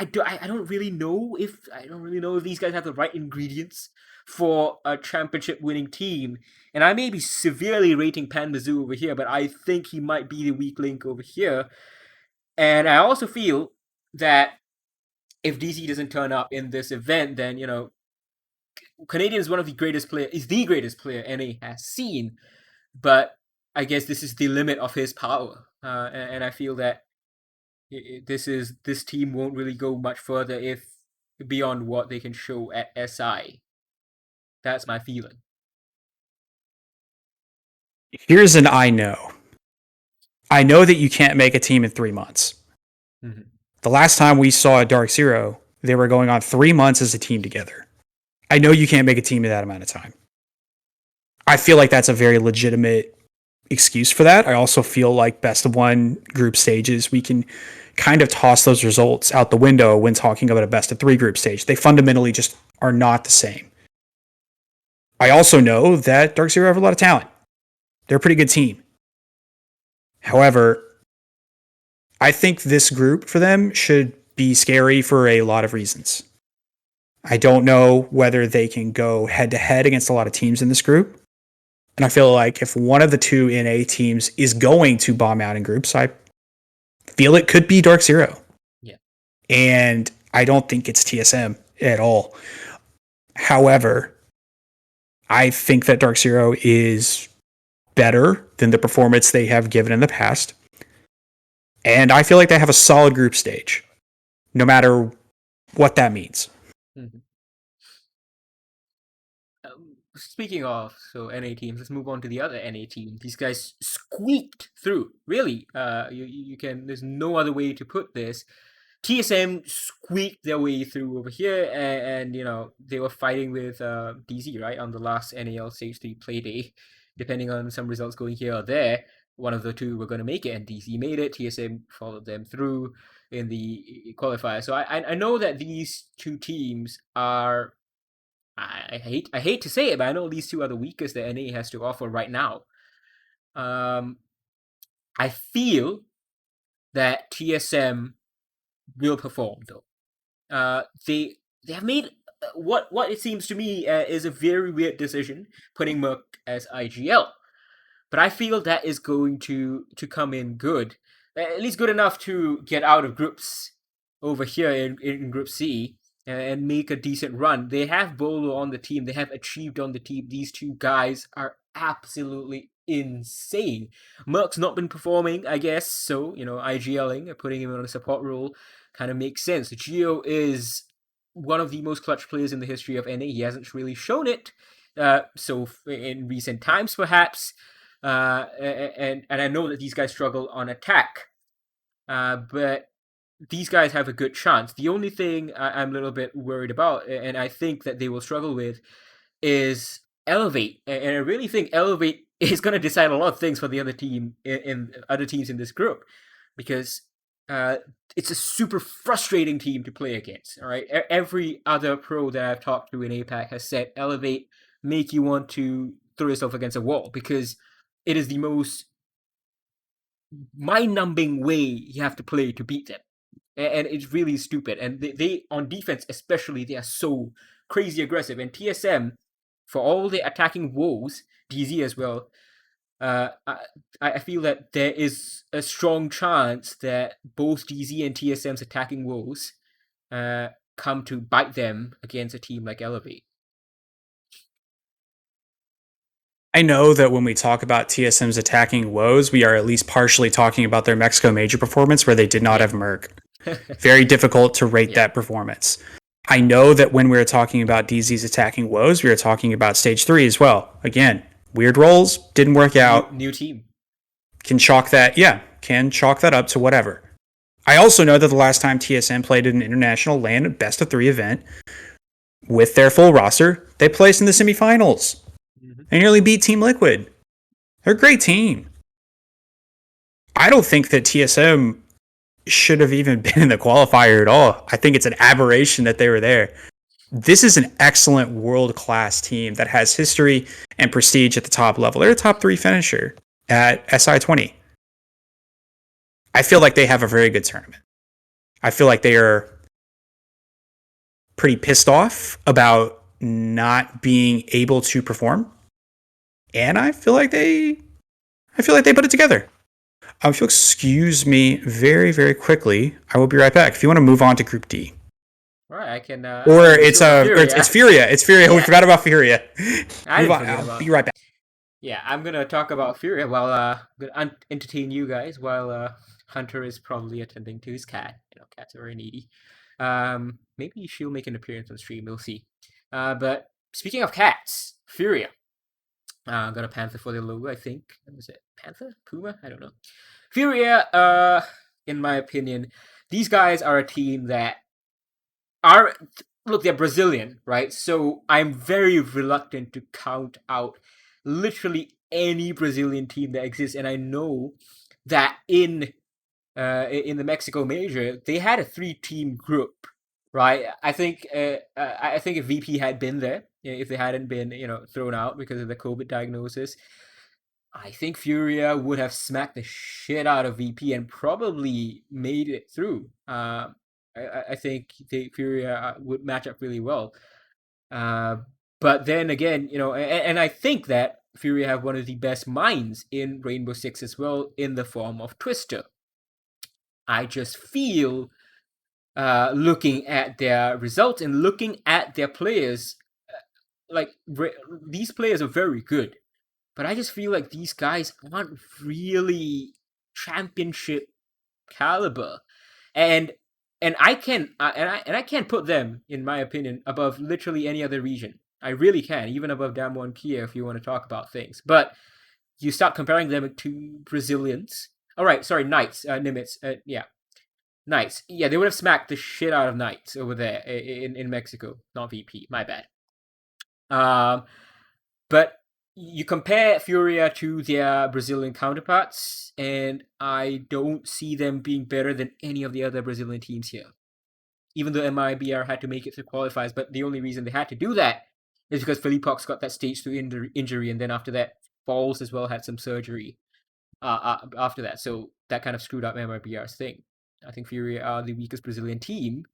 don't really know if these guys have the right ingredients for a championship winning team. And I may be severely rating Pan Mizzou over here, but I think he might be the weak link over here. And I also feel that if DC doesn't turn up in this event, then, you know, Canadian is the greatest player NA has seen. But I guess this is the limit of his power. And I feel that this team won't really go much further if beyond what they can show at SI. That's my feeling. Here's an I know. I know that you can't make a team in 3 months. Mm-hmm. The last time we saw Dark Zero, they were going on 3 months as a team together. I know you can't make a team in that amount of time. I feel like that's a very legitimate excuse for that. I also feel like best of one group stages, we can kind of toss those results out the window when talking about a best of 3 group stage. They fundamentally just are not the same. I also know that Dark Zero have a lot of talent. They're a pretty good team. However, I think this group for them should be scary for a lot of reasons. I don't know whether they can go head to head against a lot of teams in this group. And I feel like if one of the two NA teams is going to bomb out in groups, I feel it could be Dark Zero. Yeah. And I don't think it's TSM at all. However, I think that Dark Zero is better than the performance they have given in the past. And I feel like they have a solid group stage, no matter what that means. Mm-hmm. Speaking of NA teams, let's move on to the other NA team. These guys squeaked through. Really, you can. There's no other way to put this. TSM squeaked their way through over here, and you know they were fighting with DZ right on the last NAL Stage 3 play day. Depending on some results going here or there, one of the two were going to make it, and DZ made it. TSM followed them through in the qualifier. So I know that these two teams are. I hate to say it, but I know these two are the weakest that NA has to offer right now. I feel that TSM will perform though. They have made what it seems to me is a very weird decision, putting Merc as IGL. But I feel that is going to come in good, at least good enough to get out of groups over here in Group C and make a decent run. They have Bolo on the team. They have Achieved on the team. These two guys are absolutely insane. Merc's not been performing, I guess, so, you know, IGLing, putting him on a support role kind of makes sense. Geo is one of the most clutch players in the history of NA. He hasn't really shown it In recent times, perhaps, and I know that these guys struggle on attack, but these guys have a good chance. The only thing I'm a little bit worried about, and I think that they will struggle with, is Elevate. And I really think Elevate is going to decide a lot of things for the other team in other teams in this group, because it's a super frustrating team to play against. All right, every other pro that I've talked to in APAC has said Elevate make you want to throw yourself against a wall, because it is the most mind-numbing way you have to play to beat them. And it's really stupid. And they on defense especially, they are so crazy aggressive. And TSM, for all their attacking woes, DZ as well, I feel that there is a strong chance that both DZ and TSM's attacking woes come to bite them against a team like Elevate. I know that when we talk about TSM's attacking woes, we are at least partially talking about their Mexico Major performance where they did not have Merc. Very difficult to rate that performance. I know that when we were talking about DZ's attacking woes, we were talking about stage 3 as well. Again, weird rolls, didn't work out. New team. Can chalk that up to whatever. I also know that the last time TSM played at an international LAN best of 3 event with their full roster, they placed in the semifinals. They nearly beat Team Liquid. They're a great team. I don't think that TSM should have even been in the qualifier at all. I think it's an aberration that they were there. This is an excellent world-class team that has history and prestige at the top level. They're a top 3 finisher at SI20. I feel like they have a very good tournament. I feel like they are pretty pissed off about not being able to perform. And I feel like they put it together. If you'll excuse me very, very quickly, I will be right back. If you want to move on to Group D. All right, I can. It's Furia. It's Furia. Yeah. We forgot about Furia. I'll be right back. Yeah, I'm gonna talk about Furia while gonna entertain you guys while Hunter is probably attending to his cat. You know, cats are very needy. Maybe she'll make an appearance on stream. We'll see. But speaking of cats, Furia. Got a panther for the logo, I think. Was it panther? Puma? I don't know. Furia, in my opinion, these guys are a team that are... Look, they're Brazilian, right? So I'm very reluctant to count out literally any Brazilian team that exists. And I know that in the Mexico Major, they had a 3-team group, right? I think if VP had been there, if they hadn't been, thrown out because of the COVID diagnosis, I think Furia would have smacked the shit out of VP and probably made it through. I think Furia would match up really well. But then again, and I think that Furia have one of the best minds in Rainbow Six as well, in the form of Twister. I just feel, looking at their results and looking at their players, these players are very good, but I just feel like these guys aren't really championship caliber, and I can't put them, in my opinion, above literally any other region. I really can, even above Damwon Kia if you want to talk about things. But you start comparing them to Brazilians. All right, sorry, Knights, Nimitz, Knights. Yeah, they would have smacked the shit out of Knights over there in Mexico, not VP. My bad. But you compare Furia to their Brazilian counterparts, and I don't see them being better than any of the other Brazilian teams here. Even though MIBR had to make it through qualifiers, but the only reason they had to do that is because Felipox got that stage 2 injury, and then after that, Balls as well had some surgery after that. So that kind of screwed up MIBR's thing. I think Furia are the weakest Brazilian team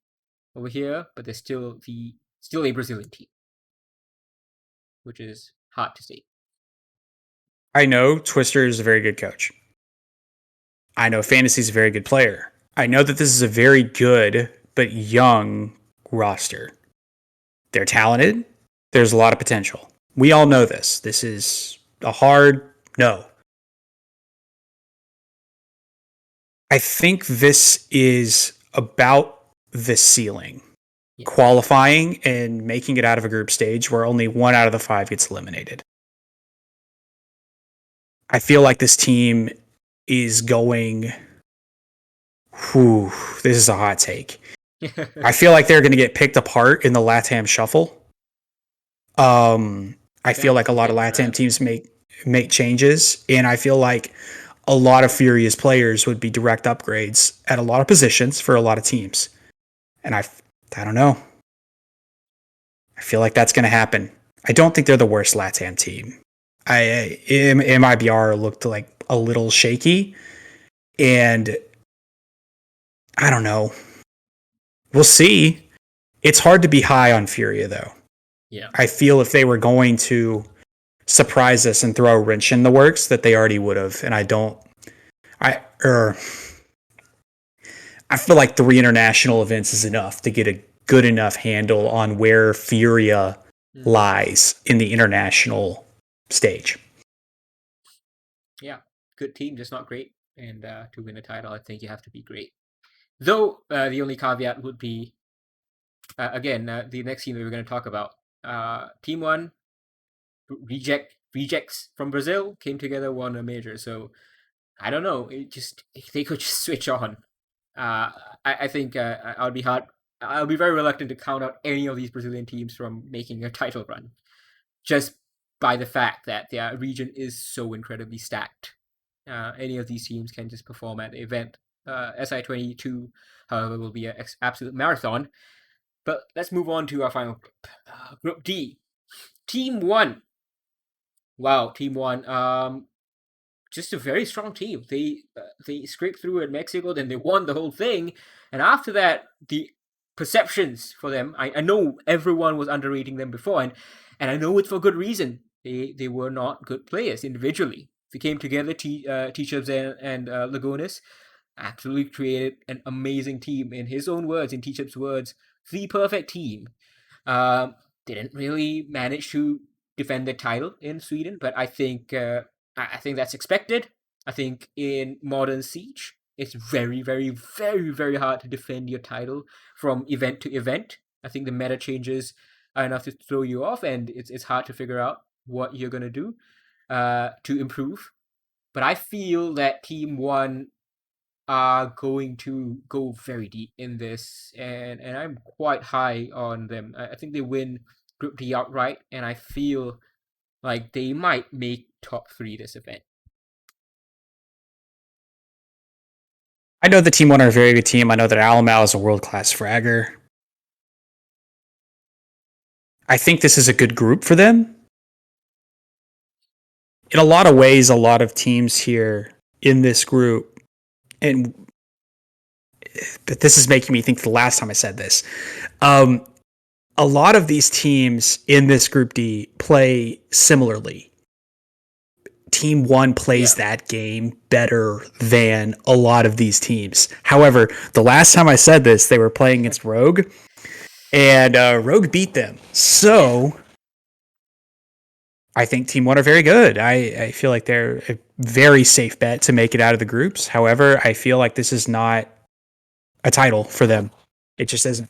over here, but they're still a Brazilian team, which is hard to say. I know Twister is a very good coach. I know Fantasy is a very good player. I know that this is a very good but young roster. They're talented. There's a lot of potential. We all know this. This is a hard no. I think this is about the ceiling. qualifying and making it out of a group stage where only 1 out of the 5 gets eliminated. I feel like this team is going. Whew, this is a hot take. I feel like they're going to get picked apart in the LATAM shuffle. I feel like a lot of LATAM teams make changes, and I feel like a lot of Furious players would be direct upgrades at a lot of positions for a lot of teams. And I don't know. I feel like that's going to happen. I don't think they're the worst LATAM team. MIBR looked like a little shaky, and I don't know. We'll see. It's hard to be high on Furia, though. Yeah. I feel if they were going to surprise us and throw a wrench in the works, that they already would have. And I feel like 3 international events is enough to get a good enough handle on where Furia lies in the international stage. Yeah, good team, just not great. And to win a title, I think you have to be great. Though the only caveat would be, again, the next team that we're going to talk about. Team 1, rejects from Brazil, came together, won a major. So I don't know. They could just switch on. I think I'll be very reluctant to count out any of these Brazilian teams from making a title run, just by the fact that their region is so incredibly stacked. Any of these teams can just perform at the event. SI22, however, will be an absolute marathon. But let's move on to our final group. Group D. Team 1. Wow, Team 1. Just a very strong team. They scraped through at Mexico, then they won the whole thing. And after that, the perceptions for them, I know everyone was underrating them before, and I know it's for good reason. They were not good players individually. They came together, T-Chips and Lagonis, absolutely created an amazing team. In his own words, in T-Chips' words, the perfect team. Didn't really manage to defend the title in Sweden, but I think that's expected. I think in modern Siege, it's very, very, very, very hard to defend your title from event to event. I think the meta changes are enough to throw you off, and it's hard to figure out what you're gonna do to improve. But I feel that Team 1 are going to go very deep in this, and I'm quite high on them. I think they win Group D outright, and I feel like they might make top 3 this event. I know the Team 1 are a very good team. I know that Alamal is a world-class fragger. I think this is a good group for them. In a lot of ways, a lot of teams here in this group, but this is making me think the last time I said this. A lot of these teams in this Group D play similarly. Team 1 plays that game better than a lot of these teams. However, the last time I said this, they were playing against Rogue, and Rogue beat them. So I think Team 1 are very good. I feel like they're a very safe bet to make it out of the groups. However, I feel like this is not a title for them. It just isn't.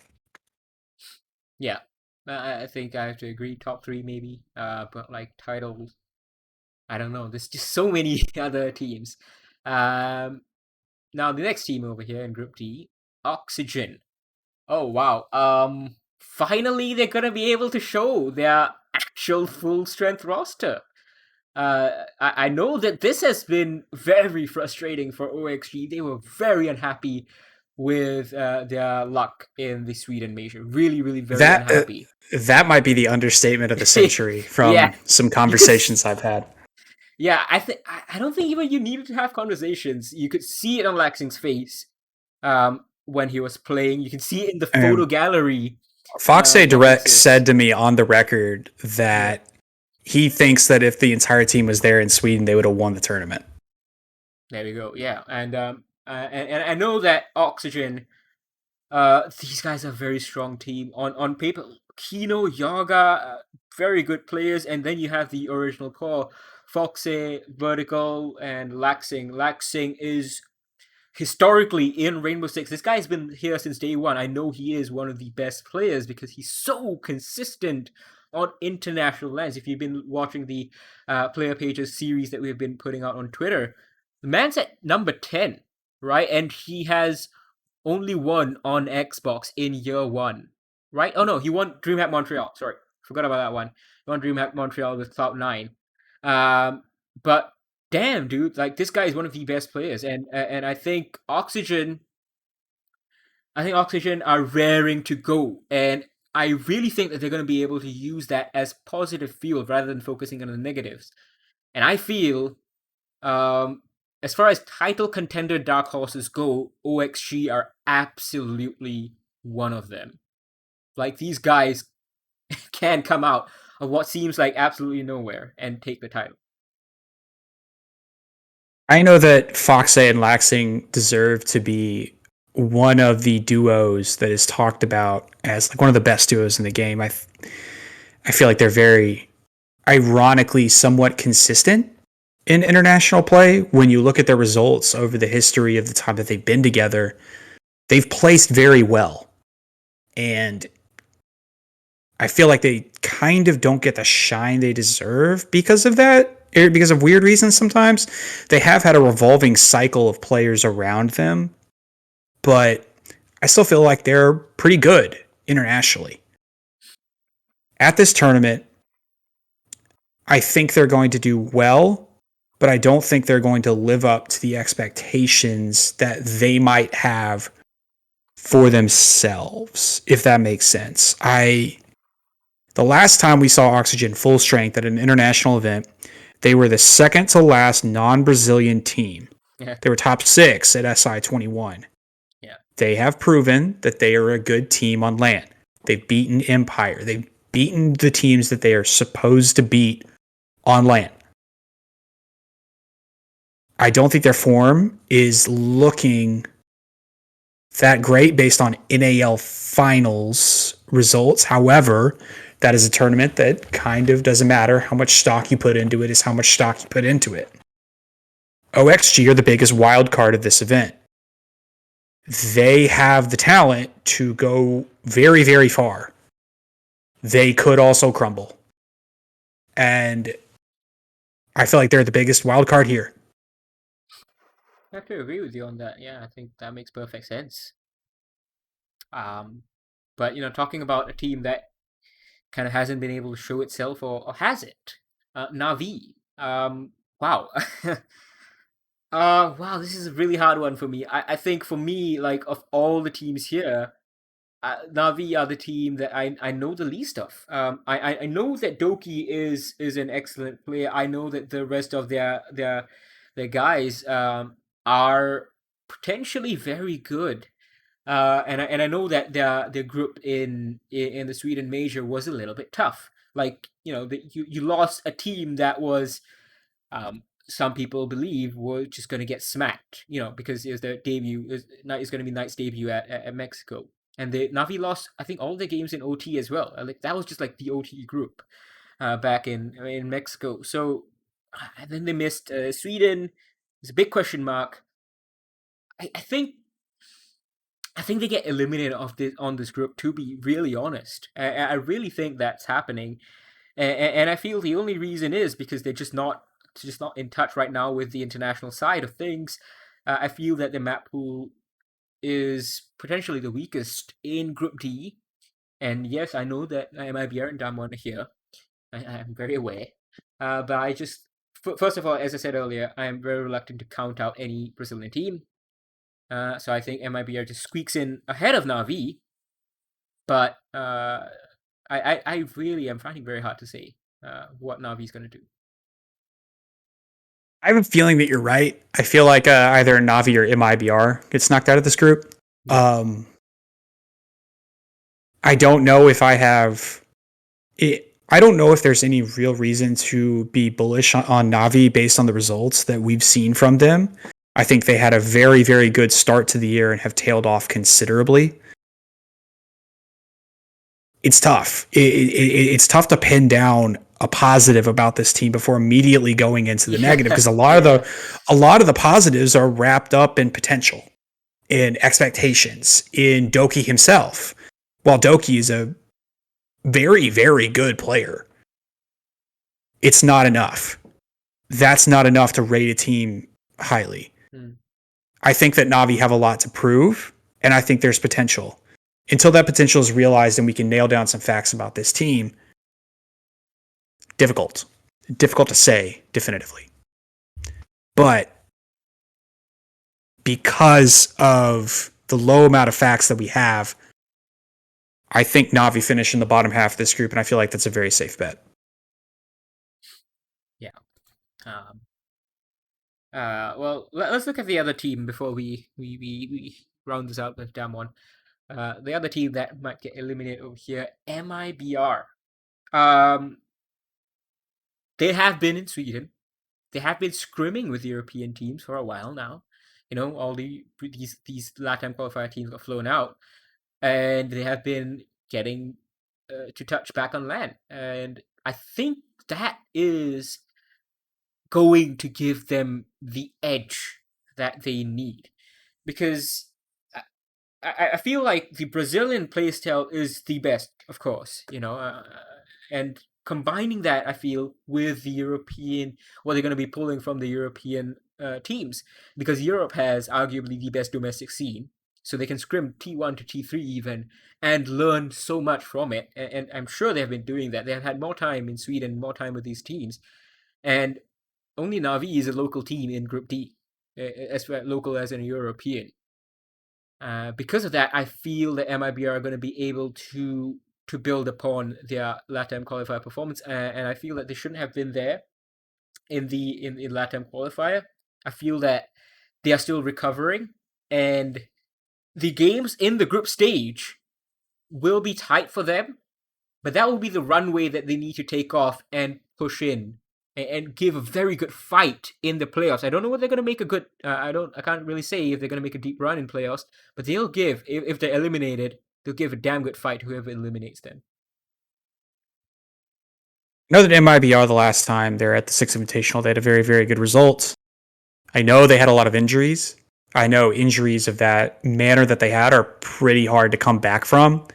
Yeah, I think I have to agree. Top 3 maybe, but like titles, I don't know. There's just so many other teams. Now the next team over here in Group D, Oxygen. Oh wow. Finally they're gonna be able to show their actual full strength roster. I know that this has been very frustrating for OXG. They were very unhappy with their luck in the Sweden major. Really, really very unhappy. That might be the understatement of the century from some conversations I've had. Yeah, I don't think even you needed to have conversations. You could see it on Laxing's face when he was playing. You can see it in the photo gallery. Foxay Direct said to me on the record that he thinks that if the entire team was there in Sweden, they would have won the tournament. There we go. Yeah, and I know that Oxygen, these guys are a very strong team on paper. Kino, Yaga, very good players, and then you have the original core, Foxy, Vertical, and Laxing. Laxing is historically in Rainbow Six, this guy's been here since day one. I know he is one of the best players because he's so consistent on international lands. If you've been watching the player pages series that we've been putting out on Twitter, the man's at number 10, right? And he has only won on Xbox in year one, right? Oh no, he won DreamHack Montreal. Sorry, forgot about that one. He won DreamHack Montreal with Cloud9. But damn, dude, like this guy is one of the best players, and I think Oxygen are raring to go, and I really think that they're going to be able to use that as positive fuel rather than focusing on the negatives. And I feel, as far as title contender dark horses go, OXG are absolutely one of them. Like these guys can come out of what seems like absolutely nowhere and take the title. I know that Foxe and Laxing deserve to be one of the duos that is talked about as like one of the best duos in the game. I feel like they're very ironically somewhat consistent in international play. When you look at their results over the history of the time that they've been together, they've placed very well. And I feel like they kind of don't get the shine they deserve because of that, because of weird reasons sometimes. They have had a revolving cycle of players around them, but I still feel like they're pretty good internationally. At this tournament, I think they're going to do well, but I don't think they're going to live up to the expectations that they might have for themselves, if that makes sense. The last time we saw Oxygen full strength at an international event, they were the second to last non-Brazilian team. Yeah. They were top 6 at SI 21. Yeah. They have proven that they are a good team on LAN. They've beaten Empire. They've beaten the teams that they are supposed to beat on LAN. I don't think their form is looking that great based on NAL finals results. However, that is a tournament that kind of doesn't matter. How much stock you put into it is how much stock you put into it. OXG are the biggest wild card of this event. They have the talent to go very, very far. They could also crumble. And I feel like they're the biggest wild card here. I have to agree with you on that. Yeah, I think that makes perfect sense. But talking about a team that kind of hasn't been able to show itself, or has it? Na'Vi. Wow. Wow, this is a really hard one for me. I think for me, like of all the teams here, Na'Vi are the team that I know the least of. I know that Doki is an excellent player. I know that the rest of their guys are potentially very good. And I know that their group in the Sweden major was a little bit tough. Like you lost a team that was, some people believe were just going to get smacked. Because it was their debut. It's going to be Knight's debut at Mexico, and Na'Vi lost I think all their games in OT as well. Like that was just like the OT group back in Mexico. So and then they missed Sweden. It's a big question mark. I think they get eliminated on this group, to be really honest. I really think that's happening. And I feel the only reason is because they're just not in touch right now with the international side of things. I feel that the map pool is potentially the weakest in Group D. And yes, I know that MIBR and Damwon are here. I'm very aware. But I just, first of all, as I said earlier, I am very reluctant to count out any Brazilian team. So I think MIBR just squeaks in ahead of Na'Vi, but I really am finding very hard to say what Na'Vi's going to do. I have a feeling that you're right. I feel like either Na'Vi or MIBR gets knocked out of this group. Yeah. I don't know if I don't know if there's any real reason to be bullish on Na'Vi based on the results that we've seen from them. I think they had a very, very good start to the year and have tailed off considerably. It's tough. It's tough to pin down a positive about this team before immediately going into the negative, because a lot of the positives are wrapped up in potential, in expectations, in Doki himself. While Doki is a very, very good player, it's not enough. That's not enough to rate a team highly. I think that Navi have a lot to prove, and I think there's potential. Until that potential is realized and we can nail down some facts about this team, difficult to say definitively. But because of the low amount of facts that we have, I think Navi finish in the bottom half of this group, and I feel like that's a very safe bet. Yeah. Well, let's look at the other team before we round this out with Damwon. The other team that might get eliminated over here, MIBR. They have been in Sweden. They have been scrimming with European teams for a while now. You know, all these LATAM qualifier teams got flown out, and they have been getting to touch back on land. And I think that is going to give them the edge that they need, because I feel like the Brazilian playstyle is the best, of course, and combining that, I feel, with the European, what they're going to be pulling from the European teams, because Europe has arguably the best domestic scene, so they can scrim T1 to T3 even, and learn so much from it, and I'm sure they have been doing that. They have had more time in Sweden, more time with these teams, and only Navi is a local team in Group D, as local as in European. Because of that, I feel that MIBR are going to be able to build upon their LATAM qualifier performance, and I feel that they shouldn't have been there in LATAM qualifier. I feel that they are still recovering, and the games in the group stage will be tight for them, but that will be the runway that they need to take off and push in and give a very good fight in the playoffs. I don't know whether they're going to make a good. I can't really say if they're going to make a deep run in playoffs, but they'll give, if they're eliminated, they'll give a damn good fight whoever eliminates them. I know that MIBR the last time they're at the Six Invitational, they had a very, very good result. I know they had a lot of injuries. I know injuries of that manner that they had are pretty hard to come back from.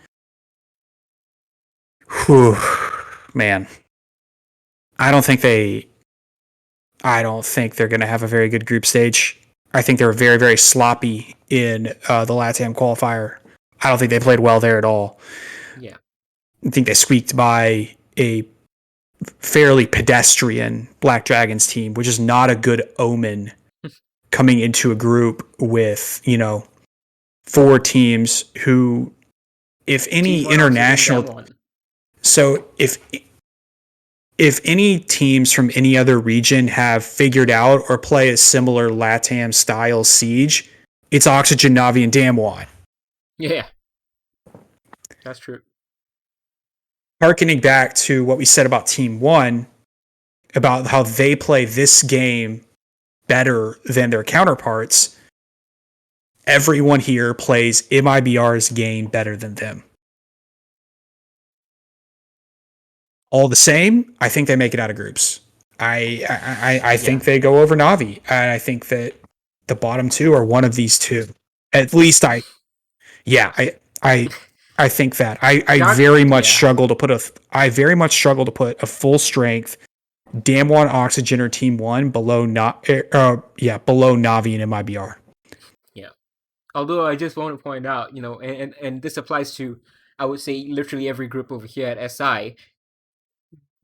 Whew, man. I don't think they're going to have a very good group stage. I think they were very, very sloppy in the LATAM qualifier. I don't think they played well there at all. Yeah. I think they squeaked by a fairly pedestrian Black Dragons team, which is not a good omen coming into a group with, 4 teams who, if any international... So if any teams from any other region have figured out or play a similar LATAM style Siege, it's Oxygen, Navi, and Damwon. Yeah. That's true. Harkening back to what we said about Team 1, about how they play this game better than their counterparts, everyone here plays MIBR's game better than them. All the same, I think they make it out of groups. I think they go over Navi, and I think that the bottom 2 are one of these 2. At least I think that. I very much struggle to put a full strength Damwon, Oxygen, or Team 1 below Navi and MIBR. Yeah. Although I just want to point out, and this applies to, I would say, literally every group over here at SI.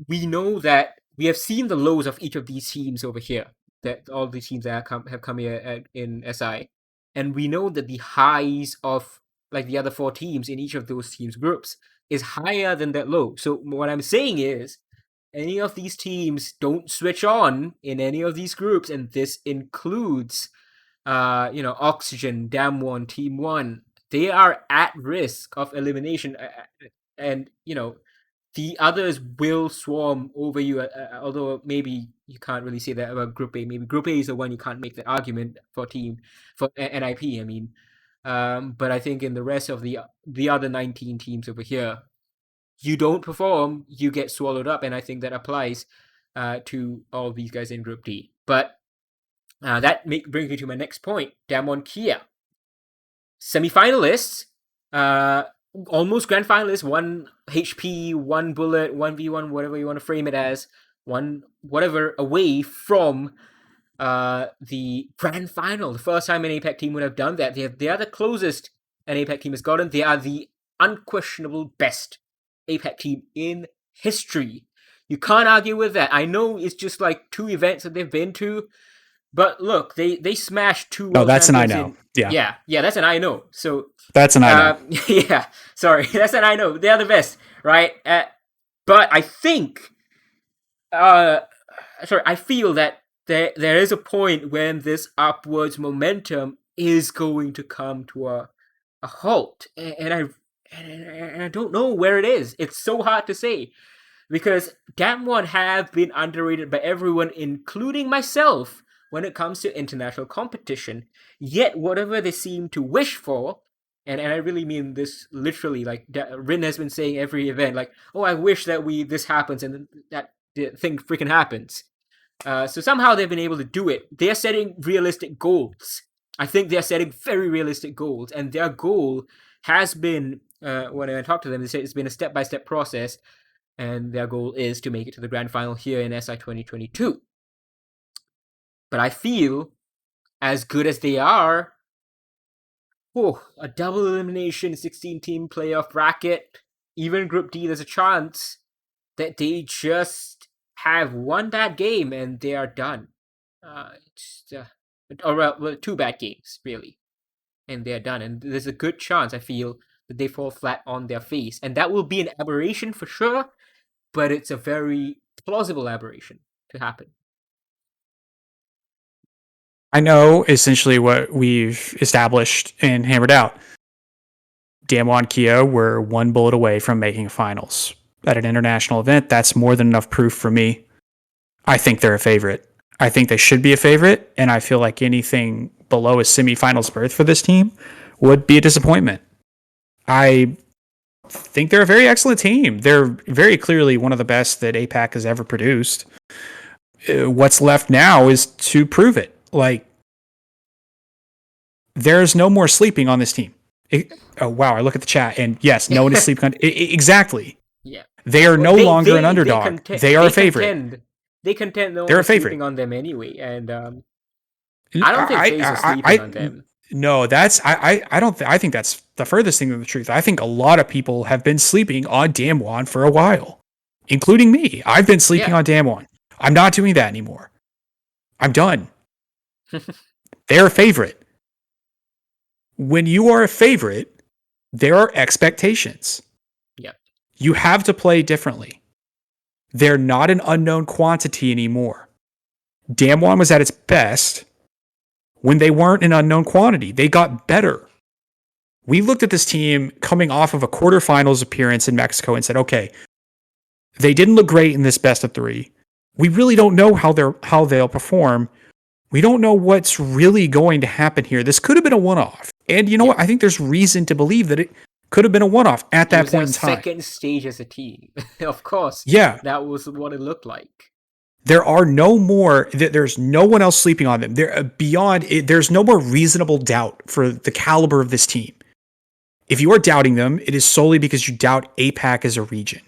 We know that we have seen the lows of each of these teams over here, that all the teams that have come here in SI, and we know that the highs of like the other 4 teams in each of those teams' groups is higher than that low. So what I'm saying is, any of these teams don't switch on in any of these groups, and this includes, Oxygen, Damwon, Team 1. They are at risk of elimination, and the others will swarm over you, although maybe you can't really say that about Group A. Maybe Group A is the one you can't make that argument for NIP, I mean. But I think in the rest of the other 19 teams over here, you don't perform, you get swallowed up, and I think that applies to all these guys in Group D. But that brings me to my next point. Damwon Kia, semi-finalists, almost grand finalists, 1 HP, 1 bullet, 1v1, whatever you want to frame it as, whatever away from the grand final. The first time an APAC team would have done that. They are the closest an APAC team has gotten. They are the unquestionable best APAC team in history. You can't argue with that. I know it's just like 2 events that they've been to, but look, they smashed 2. No, that's an I know. Yeah, that's an I know. So that's an I know. Yeah, sorry, that's an I know. They are the best, right? But I think, I feel that there is a point when this upwards momentum is going to come to a halt, and I don't know where it is. It's so hard to say, because Damwon have been underrated by everyone, including myself, when it comes to international competition. Yet whatever they seem to wish for, and I really mean this literally, like Rin has been saying every event, like, oh, I wish that this happens, and that thing freaking happens. So somehow they've been able to do it. They're setting realistic goals. I think they're setting very realistic goals, and their goal has been, when I talk to them, they say it's been a step-by-step process, and their goal is to make it to the grand final here in SI 2022. But I feel, as good as they are, a double elimination 16-team playoff bracket, even Group D, there's a chance that they just have one bad game and they are done. Or 2 bad games, really, and they're done. And there's a good chance, I feel, that they fall flat on their face. And that will be an aberration for sure, but it's a very plausible aberration to happen. I know essentially what we've established and hammered out. Damwon Kia were 1 bullet away from making finals at an international event. That's more than enough proof for me. I think they're a favorite. I think they should be a favorite, and I feel like anything below a semifinals berth for this team would be a disappointment. I think they're a very excellent team. They're very clearly one of the best that APAC has ever produced. What's left now is to prove it. Like, there's no more sleeping on this team. Oh, wow, I look at the chat, and yes, no one is sleeping on exactly. Yeah. They are no longer an underdog. They are a favorite. They contend no They're one a favorite. sleeping on them anyway, and I don't think FaZe is sleeping on them. No, I think that's the furthest thing from the truth. I think a lot of people have been sleeping on Damwon for a while, including me. I've been sleeping on Damwon. I'm not doing that anymore. I'm done. They're a favorite. When you are a favorite, there are expectations. Yeah. You have to play differently. They're not an unknown quantity anymore. Damwon was at its best when they weren't an unknown quantity. They got better. We looked at this team coming off of a quarterfinals appearance in Mexico and said, okay, they didn't look great in this best of 3. We really don't know how they'll perform. We don't know what's really going to happen here. This could have been a one-off. And you know what? I think there's reason to believe that it could have been a one-off at that point in time. Second stage as a team. Of course. Yeah. That was what it looked like. There's no one else sleeping on them. There's no more reasonable doubt for the caliber of this team. If you are doubting them, it is solely because you doubt APAC as a region.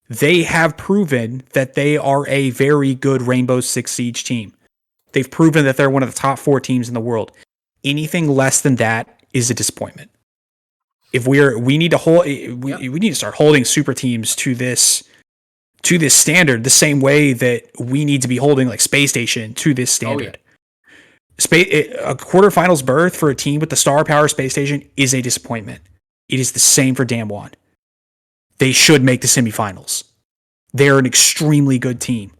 They have proven that they are a very good Rainbow Six Siege team. They've proven that they're one of the top 4 teams in the world. Anything less than that is a disappointment. If we need to start holding super teams to this standard the same way that we need to be holding like Space Station to this standard. A quarterfinals berth for a team with the star power Space Station is a disappointment. It is the same for Damwon. They should make the semifinals. They're an extremely good team.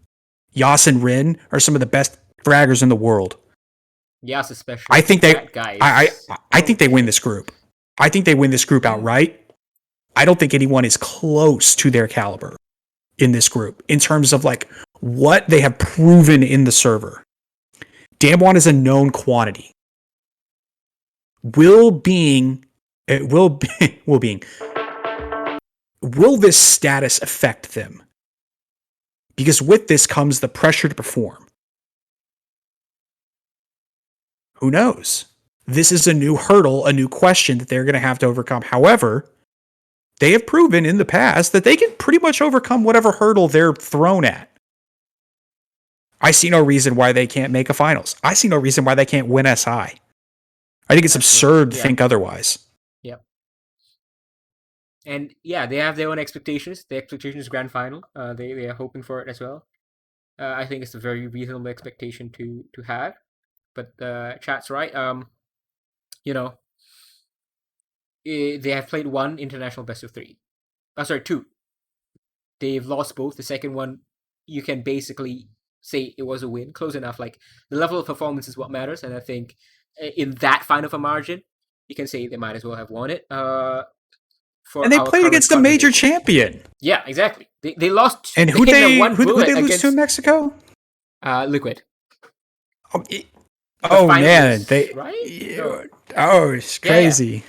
Yas and Rin are some of the best fraggers in the world. Yas especially. I think I think they win this group. I think they win this group outright. I don't think anyone is close to their caliber in this group in terms of like what they have proven in the server. Damwon is a known quantity. Will Being will this status affect them? Because with this comes the pressure to perform. Who knows? This is a new hurdle, a new question that they're going to have to overcome. However, they have proven in the past that they can pretty much overcome whatever hurdle they're thrown at. I see no reason why they can't make a finals. I see no reason why they can't win SI. I think it's absurd to think otherwise. Yep. And yeah, they have their own expectations. The expectation is grand final. They are hoping for it as well. I think it's a very reasonable expectation to have. But chat's right. They have played one international best of 3. Two. They've lost both. The second one, you can basically say it was a win, close enough. Like, the level of performance is what matters, and I think in that fine of a margin, you can say they might as well have won it. And they played against a major champion. Yeah, exactly. They lost. And who they lose to in Mexico? Liquid. Oh man, right? It's crazy.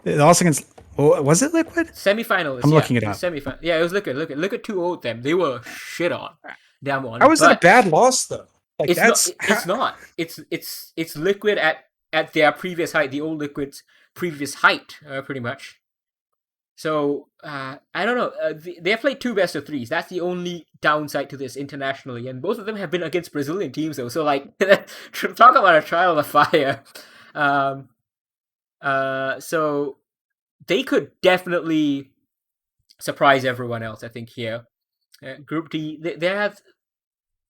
They lost against. Was it Liquid? Semifinalists. I'm looking it up. Yeah, it was Liquid. Liquid 2-0'd them. They were shit on. Damn one. How was it a bad loss though? Like it's not. It's Liquid at their previous height, the old Liquid's previous height, pretty much. So I don't know. They have played 2 best of 3s. That's the only downside to this internationally, and both of them have been against Brazilian teams though. So like, talk about a trial of fire. So they could definitely surprise everyone else, I think, here. Group D, they have.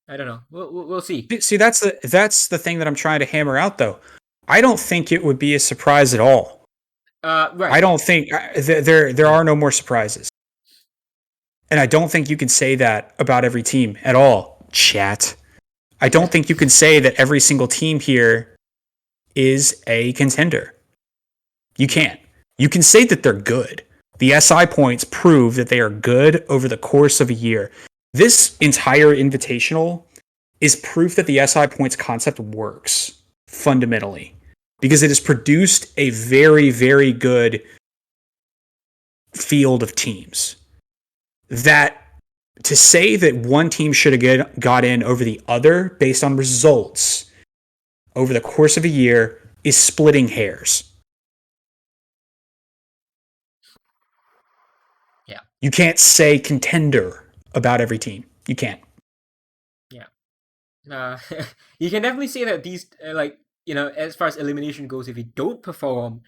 I don't know. We'll see. See, that's the thing that I'm trying to hammer out, though. I don't think it would be a surprise at all. Right. I don't think there are no more surprises, and I don't think you can say that about every team at all. Chat. I don't think you can say that every single team here is a contender. You can't. You can say that they're good. The SI points prove that they are good over the course of a year. This entire invitational is proof that the SI points concept works fundamentally, because it has produced a very, very good field of teams. That to say that one team should have got in over the other based on results over the course of a year is splitting hairs. Yeah. You can't say contender about every team. You can't. Yeah. You can definitely say that these, as far as elimination goes, if you don't perform,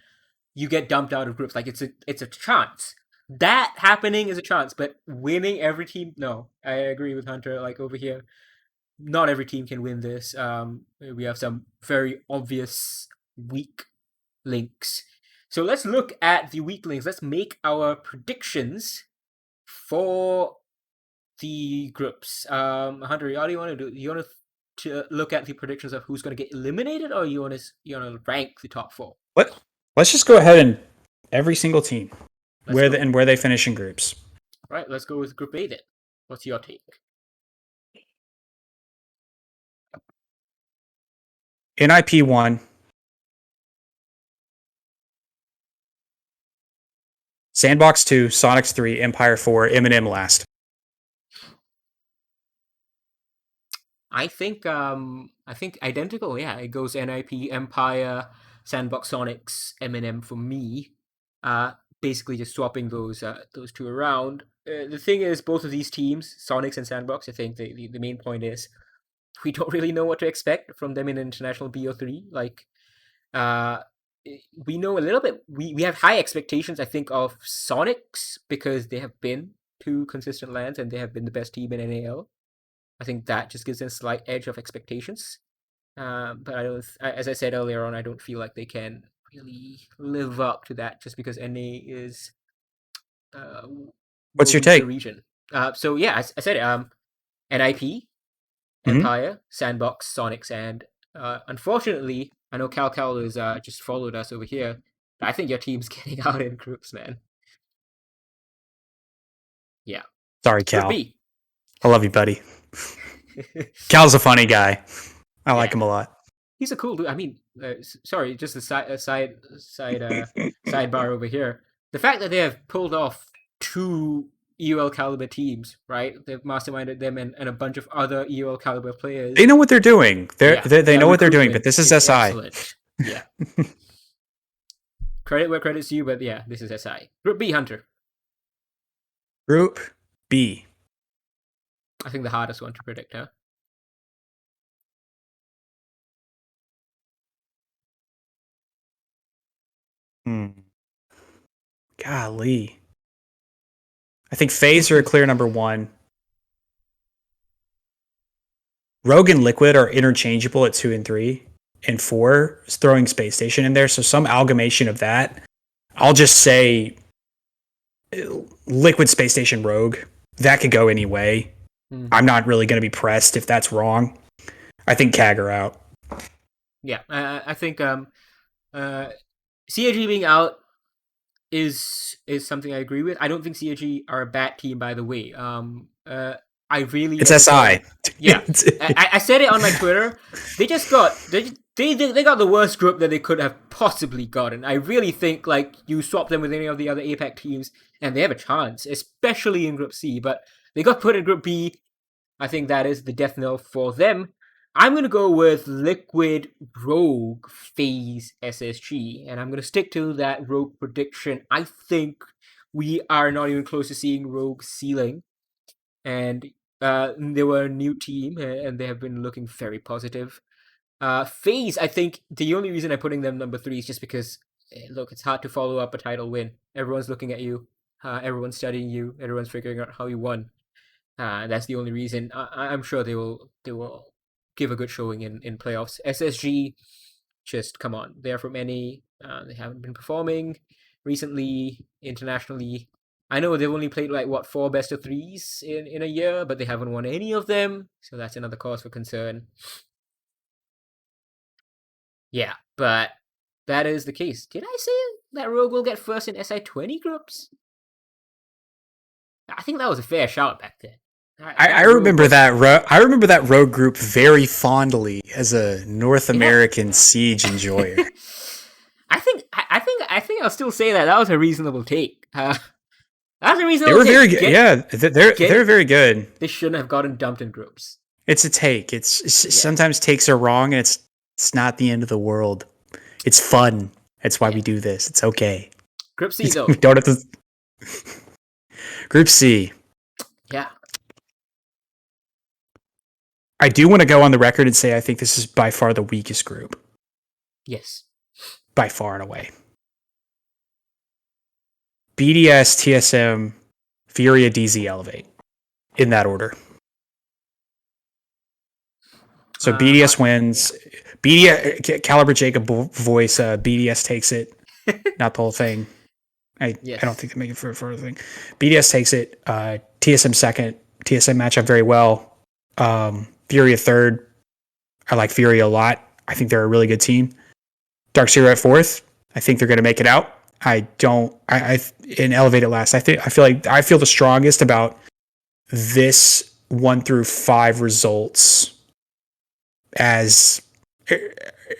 you get dumped out of groups. Like, it's a chance. That happening is a chance, but winning every team, no. I agree with Hunter. Like, over here, not every team can win this. We have some very obvious weak links. So let's look at the weak links. Let's make our predictions for the groups. Hunter, how do you want to do? You want to look at the predictions of who's going to get eliminated, or you want to rank the top 4? Let's just go ahead and every single team where they finish in groups. Right, let's go with Group A then. What's your take? NIP 1. Sandbox 2, Sonics 3, Empire 4, M&M last. I think identical. Yeah, it goes NIP, Empire, Sandbox, Sonics, M&M for me. Basically just swapping those 2 around. The thing is, both of these teams, Sonics and Sandbox, I think the main point is we don't really know what to expect from them in international BO3. Like, we know a little bit. We have high expectations, I think, of Sonics because they have been 2 consistent lands and they have been the best team in NAL. I think that just gives them a slight edge of expectations. But as I said earlier on, I don't feel like they can really live up to that just because NA is. What's your take? Region. So yeah, I said it. NIP, Empire, Sandbox, Sonics, and unfortunately, I know Cal is just followed us over here. But I think your team's getting out in groups, man. Yeah. Sorry, Cal. Group B. I love you, buddy. Cal's a funny guy. I like him a lot. He's a cool dude. I mean, sorry, just a sidebar over here. The fact that they have pulled off two EUL caliber teams, right? They've masterminded them and a bunch of other EUL caliber players. They know what they're doing. They know what they're doing, but this is SI. Excellent. Yeah. Credit where credit's due, but yeah, this is SI. Group B, Hunter. Group B. I think the hardest one to predict, huh? Golly. I think FaZe are a clear number 1. Rogue and Liquid are interchangeable at 2 and 3. And 4 is throwing Space Station in there. So some amalgamation of that. I'll just say Liquid, Space Station, Rogue. That could go any way. I'm not really going to be pressed if that's wrong. I think CAG are out. Yeah, I think SiegeGG being out is something I agree with. I don't think SiegeGG are a bad team, by the way. I really it's SI. Yeah, I said it on my Twitter. They just got they got the worst group that they could have possibly gotten. I really think like you swap them with any of the other APAC teams, and they have a chance, especially in Group C. But they got put in Group B. I think that is the death knell for them. I'm going to go with Liquid, Rogue, FaZe, SSG, and I'm going to stick to that Rogue prediction. I think we are not even close to seeing Rogue ceiling, and they were a new team, and they have been looking very positive. FaZe, I think the only reason I'm putting them number 3 is just because, look, it's hard to follow up a title win. Everyone's looking at you, everyone's studying you, everyone's figuring out how you won. That's the only reason. I'm sure they will give a good showing in playoffs. SSG, just come on. They're from NA. They haven't been performing recently internationally. I know they've only played 4 best of 3s in a year, but they haven't won any of them. So that's another cause for concern. Yeah, but that is the case. Did I say that Rogue will get first in SI20 groups? I think that was a fair shout back then. I remember that. I remember that Rogue group very fondly as a North American Siege enjoyer. I think I'll still say that was a reasonable take. That was a reasonable. They were very good. They're very good. They shouldn't have gotten dumped in groups. It's a take. Sometimes takes are wrong, and it's not the end of the world. It's fun. That's why we do this. It's okay. Group C though. We don't have to. Group C. Yeah. I do want to go on the record and say I think this is by far the weakest group. Yes. By far and away. BDS, TSM, Furia, DZ, Elevate. In that order. So BDS wins. Yeah. BDS, Caliber Jacob voice, BDS takes it. Not the whole thing. I don't think they make it for a further thing. BDS takes it. TSM second. TSM match up very well. Furia third. I like Furia a lot. I think they're a really good team. Dark Zero at fourth. I think they're going to make it out. I in Elevate at last. I feel the strongest about this 1 through 5 results as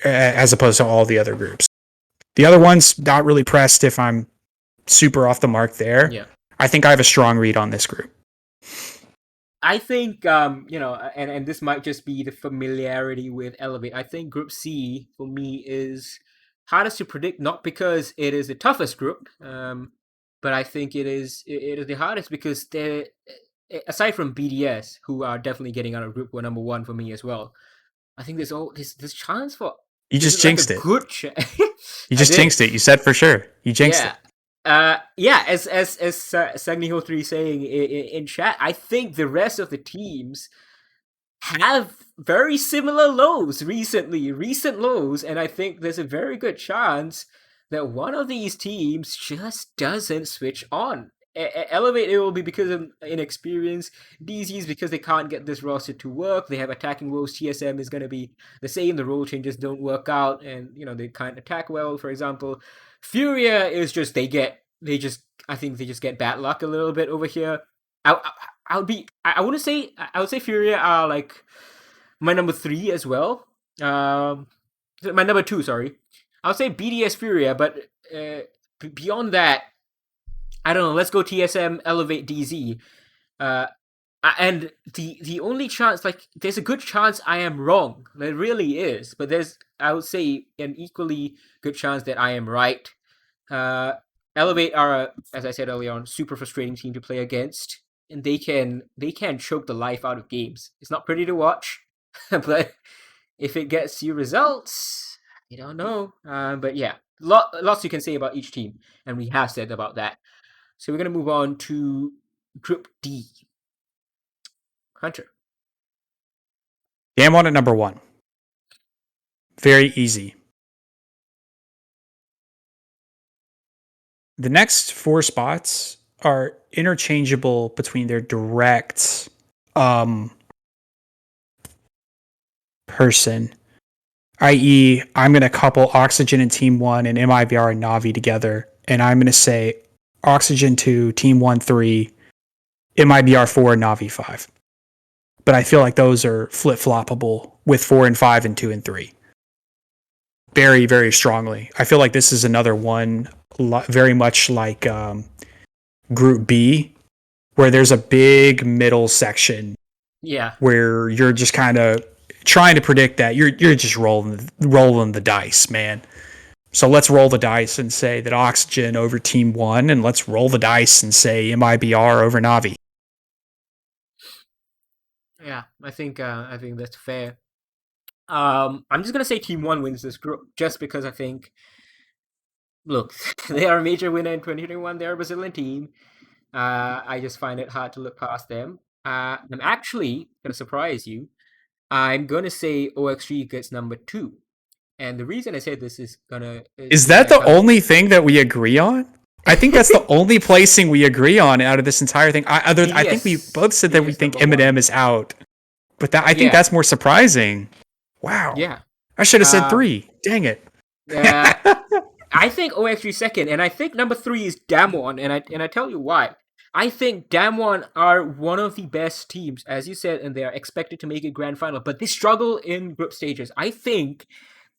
opposed to all the other groups. The other ones, not really pressed if I'm super off the mark there. Yeah. I think I have a strong read on this group. I think, and this might just be the familiarity with Elevate. I think Group C, for me, is hardest to predict, not because it is the toughest group, but I think it is the hardest because they're, aside from BDS, who are definitely getting out of Group 1, number 1 for me as well, I think there's chance for... You just jinxed it. Good you just jinxed it. You said for sure. You jinxed it. As Sagniho 3 saying in chat, I think the rest of the teams have very similar lows recent lows, and I think there's a very good chance that one of these teams just doesn't switch on. Elevate, it will be because of inexperience. DZ's because they can't get this roster to work. They have attacking roles. TSM is going to be the same. The role changes don't work out, and they can't attack well, for example. Furia is just I think they just get bad luck a little bit over here. I would say Furia are like my number 3 as well. My number 2, sorry. I would say BDS Furia, but beyond that, I don't know. Let's go TSM, elevate DZ. And the only chance, like, there's a good chance I am wrong. There really is. But there's, I would say, an equally good chance that I am right. Elevate are, as I said earlier on, super frustrating team to play against, and they can choke the life out of games. It's not pretty to watch, but if it gets you results, I don't know. But yeah, lots you can say about each team, and we have said about that. So we're gonna move on to Group D. Hunter. Damwon at number 1. Very easy. The next 4 spots are interchangeable between their direct person, i.e., I'm going to couple Oxygen and Team 1 and MIBR and Navi together, and I'm going to say Oxygen 2, Team 1 3, MIBR 4, Navi 5. But I feel like those are flip-floppable with 4 and 5 and 2 and 3. Very, very strongly. I feel like this is another one very much like Group B, where there's a big middle section. Yeah. Where you're just kind of trying to predict that. You're just rolling the dice, man. So let's roll the dice and say that Oxygen over Team 1, and let's roll the dice and say MIBR over Navi. Yeah, I think that's fair. I'm just gonna say Team 1 wins this group, just because I think, look, they are a major winner in 2021. They're a Brazilian team. I just find it hard to look past them. I'm actually gonna surprise you. I'm gonna say OX3 gets number 2, and the reason I said this is Is that the only thing that we agree on? I think that's the only placing we agree on out of this entire thing. I think we both said that we think Eminem is out, but I think that's more surprising. Wow. Yeah. I should have said 3. Dang it. I think OX3 second, and I think number 3 is Damwon, and I tell you why. I think Damwon are one of the best teams, as you said, and they are expected to make a grand final, but they struggle in group stages. I think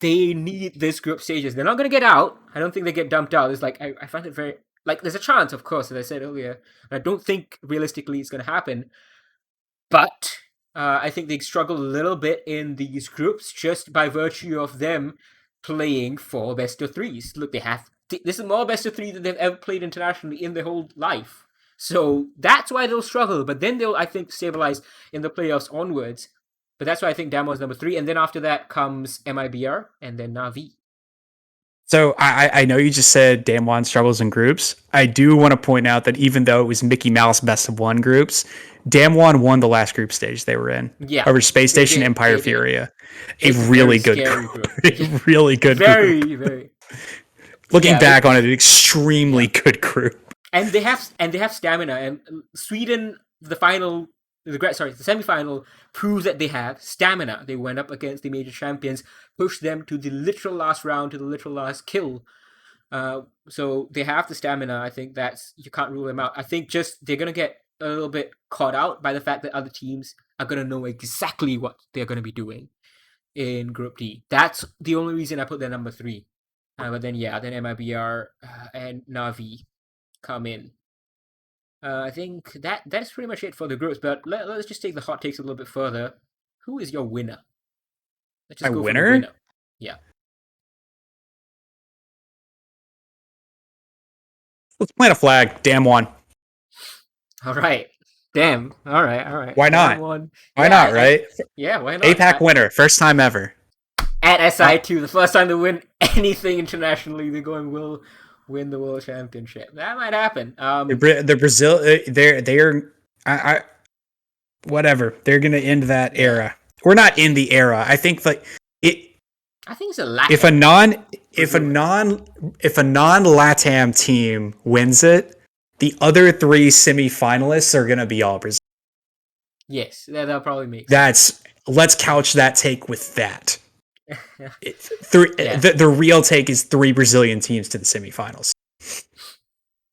they need this group stages. They're not going to get out. I don't think they get dumped out. It's like, I find it very, like, there's a chance, of course, as I said earlier. I don't think realistically it's going to happen, but I think they struggle a little bit in these groups just by virtue of them playing 4 best of 3s. Look, this is more best of 3 than they've ever played internationally in their whole life. So that's why they'll struggle, but then they'll, I think, stabilize in the playoffs onwards. But that's why I think Damwon's number 3, and then after that comes MIBR, and then Navi. So I know you just said Damwon struggles in groups. I do want to point out that even though it was Mickey Mouse best of 1 groups, Damwon won the last group stage they were in. Yeah, over Space Station Empire Furia. A really good group. A really good group. Very. Looking back on it, an extremely good group. And they have stamina. And Sweden, the semifinal proves that they have stamina. They went up against the major champions, pushed them to the literal last round, to the literal last kill. So they have the stamina. I think you can't rule them out. I think just they're gonna get a little bit caught out by the fact that other teams are gonna know exactly what they're gonna be doing in Group D. That's the only reason I put their number 3. But then MIBR and Navi come in. I think that's pretty much it for the groups, but let's just take the hot takes a little bit further. Who is your winner? Let's just My go winner? For the winner. Yeah. Let's plant a flag. Damwon. All right. Damn. All right. Why not? Why not, right? Yeah, why not? APAC winner. First time ever. At SI2, the first time they win anything internationally, they're going will win the world championship. That might happen. The Brazil, they're whatever. They're gonna end that era. We're not in the era. I think like it. I think it's a lack. If a non LATAM team wins it, the other 3 semifinalists are gonna be all Brazil. Yes, that'll probably make sense. Let's couch that take with that. The real take is 3 Brazilian teams to the semifinals.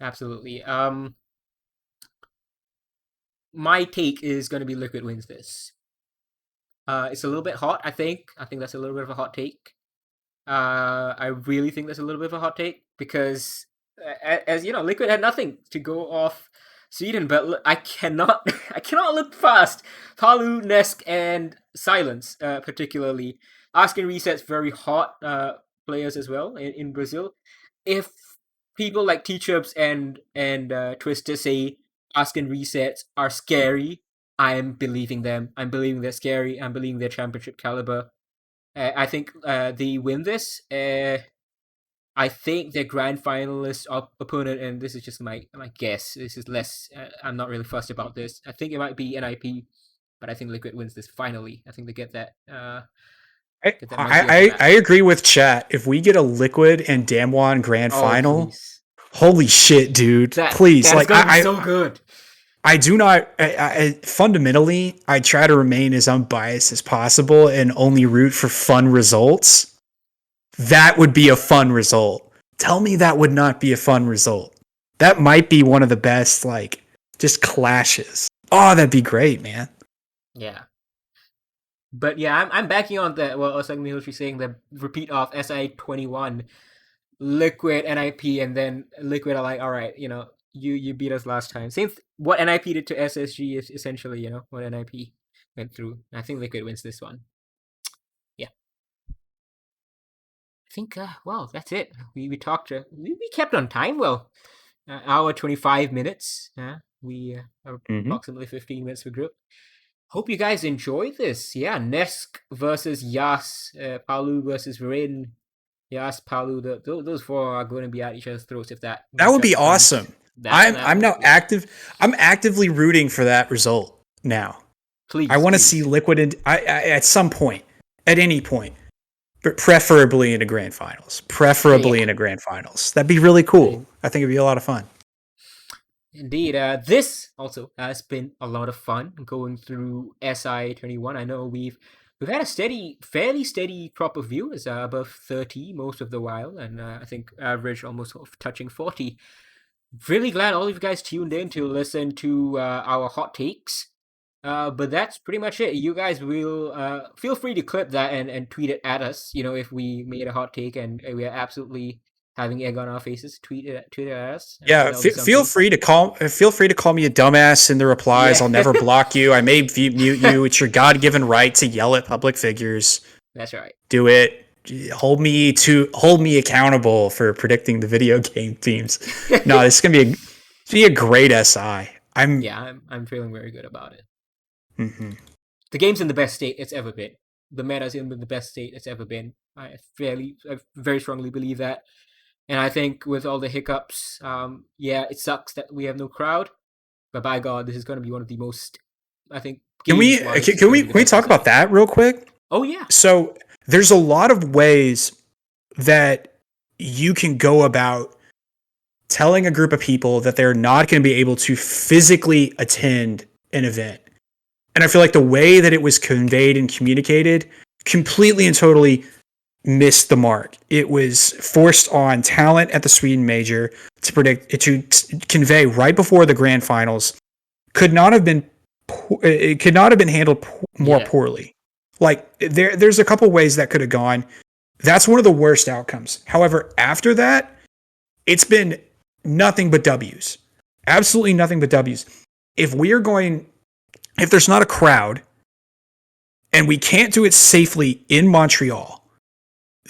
Absolutely. My take is going to be Liquid wins this. It's a little bit hot, I think. I think that's a little bit of a hot take. I really think that's a little bit of a hot take because as you know, Liquid had nothing to go off Sweden, but I cannot I cannot look past Palu, Nesk, and Silence, particularly. Asking Resets very hot players as well in Brazil. If people like T-Chirps and Twister say Asking Resets are scary, I'm believing them. I'm believing they're scary. I'm believing they're championship caliber. I think they win this. I think their grand finalist opponent, and this is just my guess. This is less. I'm not really fussed about this. I think it might be NIP, but I think Liquid wins this finally. I think they get that. Get that monkey off the I back. agree with chat. If we get a Liquid and Damwon grand Oh, final, please. holy shit, dude! Please, That's like gonna be I, so good. I do not. Fundamentally, I try to remain as unbiased as possible and only root for fun results. That would be a fun result. Tell me that would not be a fun result. That might be one of the best, like, just clashes. Oh, that'd be great, man. Yeah. But yeah, I'm backing on that. Well, Osaka Military saying the repeat of SI21, Liquid, NIP, and then Liquid are like, all right, you beat us last time. Same what NIP did to SSG is essentially, what NIP went through. I think Liquid wins this one. Yeah. I think, well, that's it. We talked, we kept on time. Well, hour 25 minutes. We are approximately 15 minutes per group. Hope you guys enjoyed this. Yeah, Nesk versus Yas, Palu versus Rin, Yas, Palu. Those four are going to be at each other's throats if that. That would be matchup comes. awesome. I'm now active. I'm actively rooting for that result now. Please, I want to see Liquid at some point, at any point, but preferably in a grand finals. In a grand finals. That'd be really cool. I think it'd be a lot of fun. Indeed. This also has been a lot of fun going through SI21. I know we've had a fairly steady crop of viewers, above 30 most of the while, and I think average almost touching 40. Really glad all of you guys tuned in to listen to our hot takes. But that's pretty much it. You guys will feel free to clip that and tweet it at us. If we made a hot take and we are absolutely having egg on our faces, tweet it at us. Yeah, feel free to call me a dumbass in the replies. Yeah. I'll never block you. I may mute you. It's your God-given right to yell at public figures. That's right. Do it. Hold me accountable for predicting the video game themes. No, this is gonna be a great SI. I'm feeling very good about it. Mm-hmm. The game's in the best state it's ever been. The meta's in the best state it's ever been. I very strongly believe that. And I think with all the hiccups, it sucks that we have no crowd. But by God, this is going to be one of the most, I think. Can we talk about that real quick? Oh yeah. So there's a lot of ways that you can go about telling a group of people that they're not going to be able to physically attend an event. And I feel like the way that it was conveyed and communicated completely and totally missed the mark. It was forced on talent at the Sweden Major to convey right before the grand finals. It could not have been handled more poorly. Like there's a couple ways that could have gone. That's one of the worst outcomes. However, after that, it's been nothing but W's. Absolutely nothing but W's. If there's not a crowd and we can't do it safely in Montreal,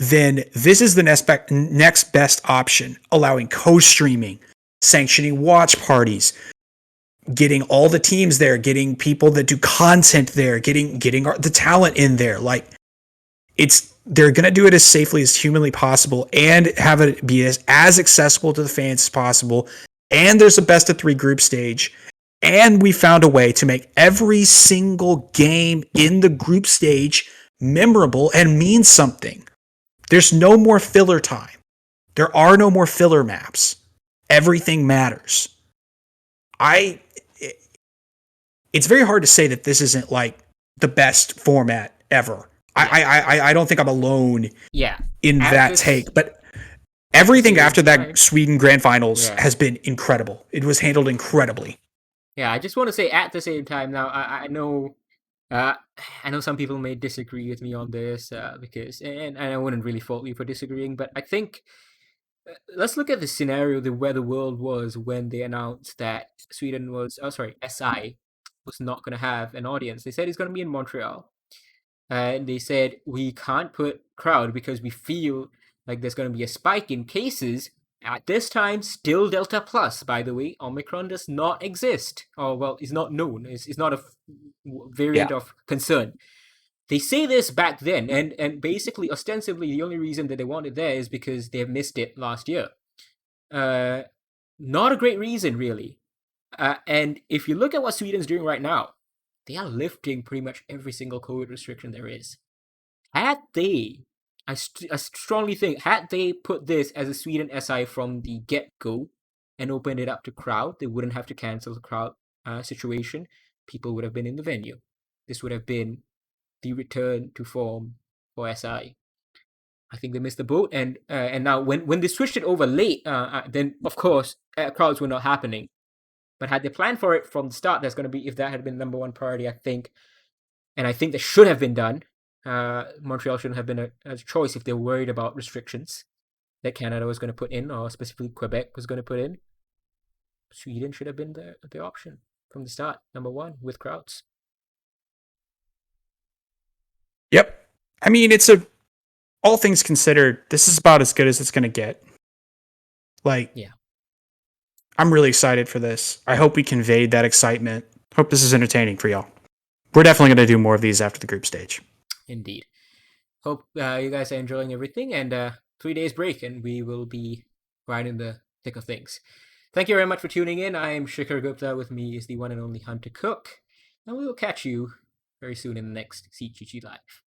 then this is the next best option, allowing co-streaming, sanctioning watch parties, getting all the teams there, getting people that do content there, getting the talent in there. Like they're going to do it as safely as humanly possible and have it be as accessible to the fans as possible. And there's a best of 3 group stage. And we found a way to make every single game in the group stage memorable and mean something. There's no more filler time. There are no more filler maps. Everything matters. It's very hard to say that this isn't like the best format ever. Yeah. I don't think I'm alone in that take. But everything after that Sweden Grand Finals has been incredible. It was handled incredibly. Yeah, I just want to say at the same time now, I know some people may disagree with me on this because, and I wouldn't really fault you for disagreeing, but I think let's look at the scenario where the world was when they announced that SI was not going to have an audience. They said it's going to be in Montreal. And they said we can't put crowd because we feel like there's going to be a spike in cases. At this time, still Delta Plus, by the way. Omicron does not exist. Or, well, it's not known. It's not a variant of concern. They say this back then, and basically, ostensibly, the only reason that they want it there is because they missed it last year. Not a great reason, really. And if you look at what Sweden's doing right now, they are lifting pretty much every single COVID restriction there is. Had they, I strongly think, had they put this as a Sweden SI from the get-go and opened it up to crowd, they wouldn't have to cancel the crowd situation. People would have been in the venue. This would have been the return to form for SI. I think they missed the boat, and now when they switched it over late, then of course crowds were not happening. But had they planned for it from the start, that's going to be, if that had been number one priority, I think that should have been done. Montreal shouldn't have been a choice if they were worried about restrictions that Canada was going to put in, or specifically Quebec was going to put in. Sweden should have been the option from the start, number one, with crowds. Yep. I mean, all things considered, this is about as good as it's going to get. Like, yeah. I'm really excited for this. I hope we conveyed that excitement. Hope this is entertaining for y'all. We're definitely going to do more of these after the group stage. Indeed. Hope you guys are enjoying everything, and 3 days break, and we will be right in the thick of things. Thank you very much for tuning in. I am Shikhar Gupta. With me is the one and only Hunter Cooke, and we will catch you very soon in the next SiegeGG Live.